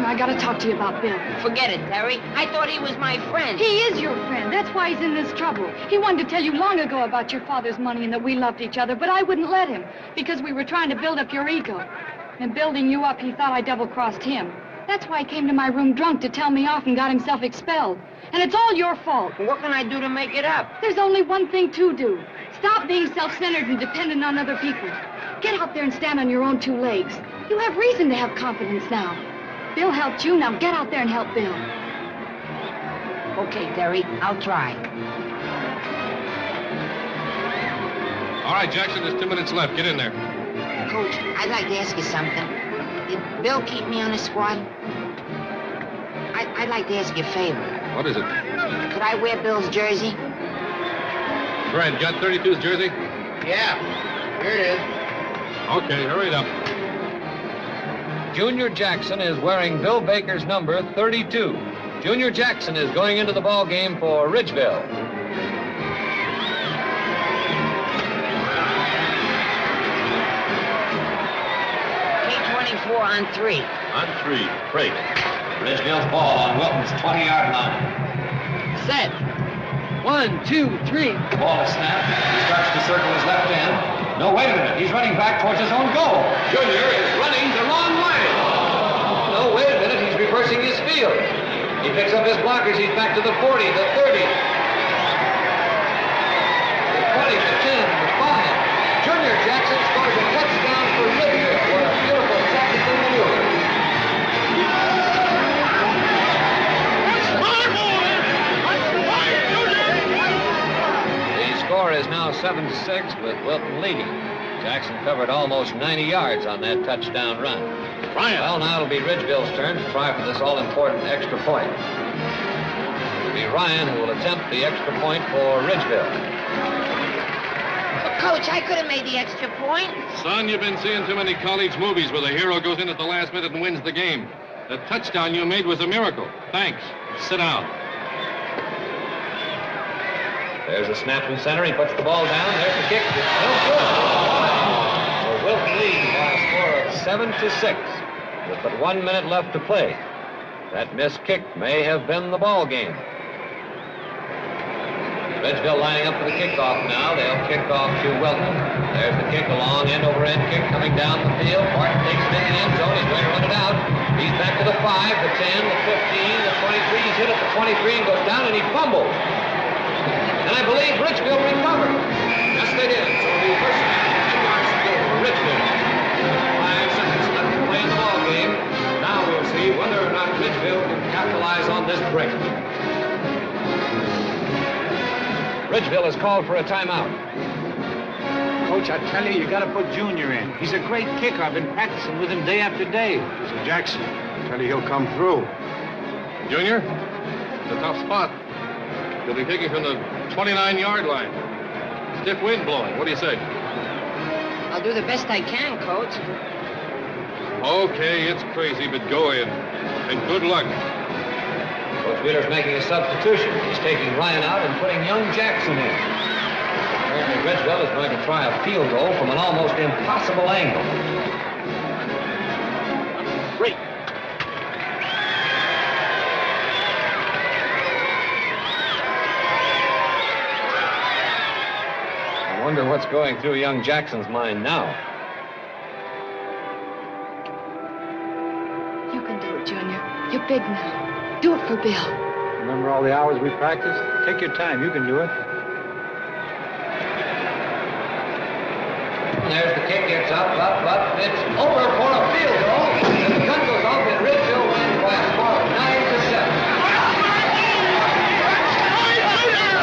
Speaker 2: I gotta talk to you about Bill.
Speaker 3: Forget it, Terry. I thought he was my friend.
Speaker 2: He is your friend. That's why he's in this trouble. He wanted to tell you long ago about your father's money and that we loved each other, but I wouldn't let him because we were trying to build up your ego. And building you up, he thought I double-crossed him. That's why he came to my room drunk to tell me off and got himself expelled. And it's all your fault.
Speaker 3: What can I do to make it up?
Speaker 2: There's only one thing to do. Stop being self-centered and dependent on other people. Get out there and stand on your own 2 legs. You have reason to have confidence now. Bill helped you, now get out there and help Bill.
Speaker 3: Okay, Terry, I'll try.
Speaker 4: All right, Jackson, there's 2 minutes left. Get in there.
Speaker 3: Coach, I'd like to ask you something. Did Bill keep me on the squad? I'd like to ask you a favor.
Speaker 4: What is it?
Speaker 3: Could I wear Bill's jersey?
Speaker 4: Fred, got 32's jersey?
Speaker 7: Yeah, here it is.
Speaker 4: Okay, hurry it up.
Speaker 16: Junior Jackson is wearing Bill Baker's number 32. Junior Jackson is going into the ball game for Ridgeville.
Speaker 3: K-24 on 3.
Speaker 14: On 3, break.
Speaker 16: Ridgeville's ball on Wilton's 20-yard line.
Speaker 11: Set. 1, 2, 3.
Speaker 16: The ball is snapped. He starts to circle his left end. No, wait a minute. He's running back towards his own goal. Junior is running the wrong way. No, wait a minute. He's reversing his field. He picks up his blockers. He's back to the 40, the 30. The 20, the 10, the 5. Junior Jackson scores a touchdown for Ridgeville for a beautiful tactical maneuver. The score is now 7-6 with Wilton leading. Jackson covered almost 90 yards on that touchdown run.
Speaker 4: Ryan.
Speaker 16: Well, now it'll be Ridgeville's turn to try for this all-important extra point. It'll be Ryan who will attempt the extra point for Ridgeville.
Speaker 3: Coach, I could have made the extra point.
Speaker 17: Son, you've been seeing too many college movies where the hero goes in at the last minute and wins the game. The touchdown you made was a miracle. Thanks. Sit down.
Speaker 16: There's a snap from center. He puts the ball down. There's the kick. It's no good. So Wilton leads by a score of 7-6 with but 1 minute left to play. That missed kick may have been the ball game. Ridgeville lining up for the kickoff now. They'll kick off to Wilton. There's the kick, a long end-over-end kick coming down the field. Martin takes it in the end zone. He's going to run it out. He's back to the 5, the 10, the 15, the 23. He's hit at the 23 and goes down, and he fumbles. And I believe Ridgeville recovered. Yes, they did. So the first yards for Ridgeville. 5 seconds left to play in the ball game. Now we'll see whether or not Ridgeville can capitalize on this break. Ridgeville has called for a timeout.
Speaker 7: Coach, I tell you, you got to put Junior in. He's a great kicker. I've been practicing with him day after day.
Speaker 4: So Jackson, I tell you, he'll come through.
Speaker 17: Junior, it's a tough spot. You'll be kicking from the 29-yard line. Stiff wind blowing. What do you say?
Speaker 3: I'll do the best I can, Coach.
Speaker 17: Okay, it's crazy, but go in. And good luck.
Speaker 16: Coach Wheeler's making a substitution. He's taking Ryan out and putting young Jackson in. Apparently, Ridgeville is going to try a field goal from an almost impossible angle.
Speaker 4: Great.
Speaker 16: I wonder what's going through young Jackson's mind now.
Speaker 12: You can do it, Junior. You're big now. Do it for Bill.
Speaker 7: Remember all the hours we practiced? Take your time. You can do it.
Speaker 16: And there's the kick. It's up. It's over for a field goal. And the gun goes off, and Ridgeville wins by a score of 9-7.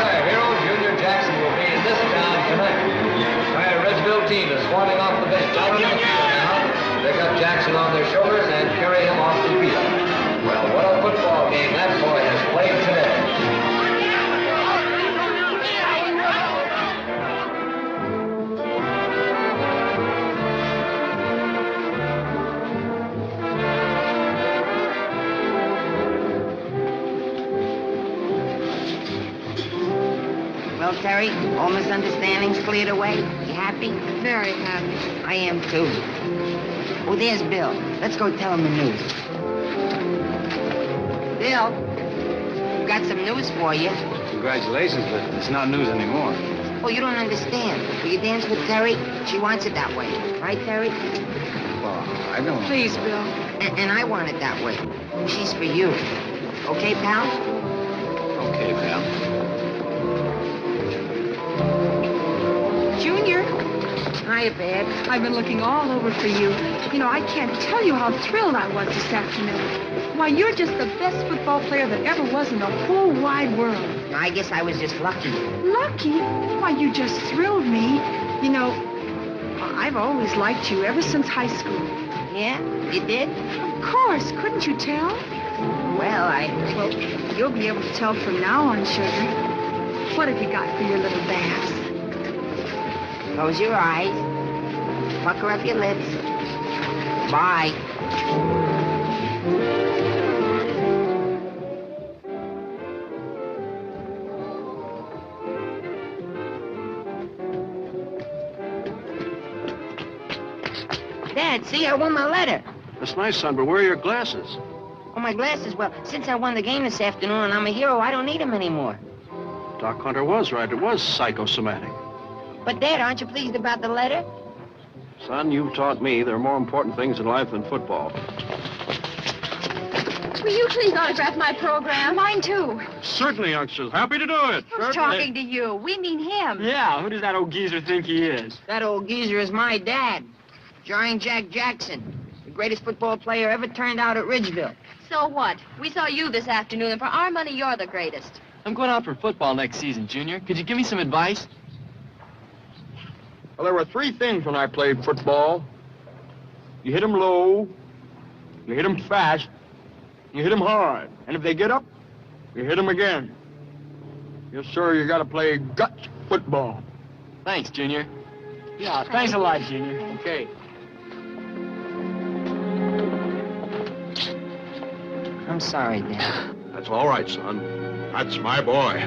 Speaker 16: Our hero, Junior Jackson, will be in this town tonight. The entire Ridgeville team is swarming off the bench. Out on the field now. Pick up Jackson on their shoulders and carry him off the field. Well, what a football game that boy has played today.
Speaker 3: Well, Terry, all misunderstandings cleared away. You happy?
Speaker 12: Very happy.
Speaker 3: I am, too. Oh, there's Bill. Let's go tell him the news. Bill, we've got some news for you.
Speaker 7: Congratulations, but it's not news anymore.
Speaker 3: Oh, you don't understand. Will you dance with Terry? She wants it that way. Right, Terry?
Speaker 7: Well, I don't...
Speaker 12: Please, Bill.
Speaker 3: And I want it that way. She's for you. Okay, pal?
Speaker 7: Okay, pal.
Speaker 12: Junior.
Speaker 3: Hiya, Bab.
Speaker 12: I've been looking all over for you. You know, I can't tell you how thrilled I was this afternoon. Why, you're just the best football player that ever was in the whole wide world.
Speaker 3: I guess I was just lucky.
Speaker 12: Lucky? Why, you just thrilled me. You know, I've always liked you ever since high school.
Speaker 3: Yeah? You did?
Speaker 12: Of course. Couldn't you tell?
Speaker 3: Well,
Speaker 12: you'll be able to tell from now on, sugar. What have you got for your little baths?
Speaker 3: Close your eyes. Pucker up your lips. Bye. Dad, see, I won my letter.
Speaker 4: That's nice, son, but where are your glasses?
Speaker 3: Oh, my glasses? Well, since I won the game this afternoon and I'm a hero, I don't need them anymore.
Speaker 4: Doc Hunter was right. It was psychosomatic.
Speaker 3: But, Dad, aren't you pleased about the letter?
Speaker 4: Son, you've taught me there are more important things in life than football.
Speaker 9: Will you please autograph my program? Mine, too.
Speaker 4: Certainly, youngsters. Happy to do it.
Speaker 9: Who's talking to you? We mean him.
Speaker 6: Yeah, who does that old geezer think he is?
Speaker 3: That old geezer is my dad, Jarring Jack Jackson, the greatest football player ever turned out at Ridgeville.
Speaker 9: So what? We saw you this afternoon, and for our money, you're the greatest.
Speaker 18: I'm going out for football next season, Junior. Could you give me some advice?
Speaker 4: Well, there were 3 things when I played football. You hit them low, you hit them fast, you hit them hard. And if they get up, you hit them again. Yes, sir, you got to play guts football.
Speaker 18: Thanks, Junior. Yeah, thanks a lot, Junior.
Speaker 17: Okay.
Speaker 3: I'm sorry, Dad.
Speaker 4: That's all right, son. That's my boy.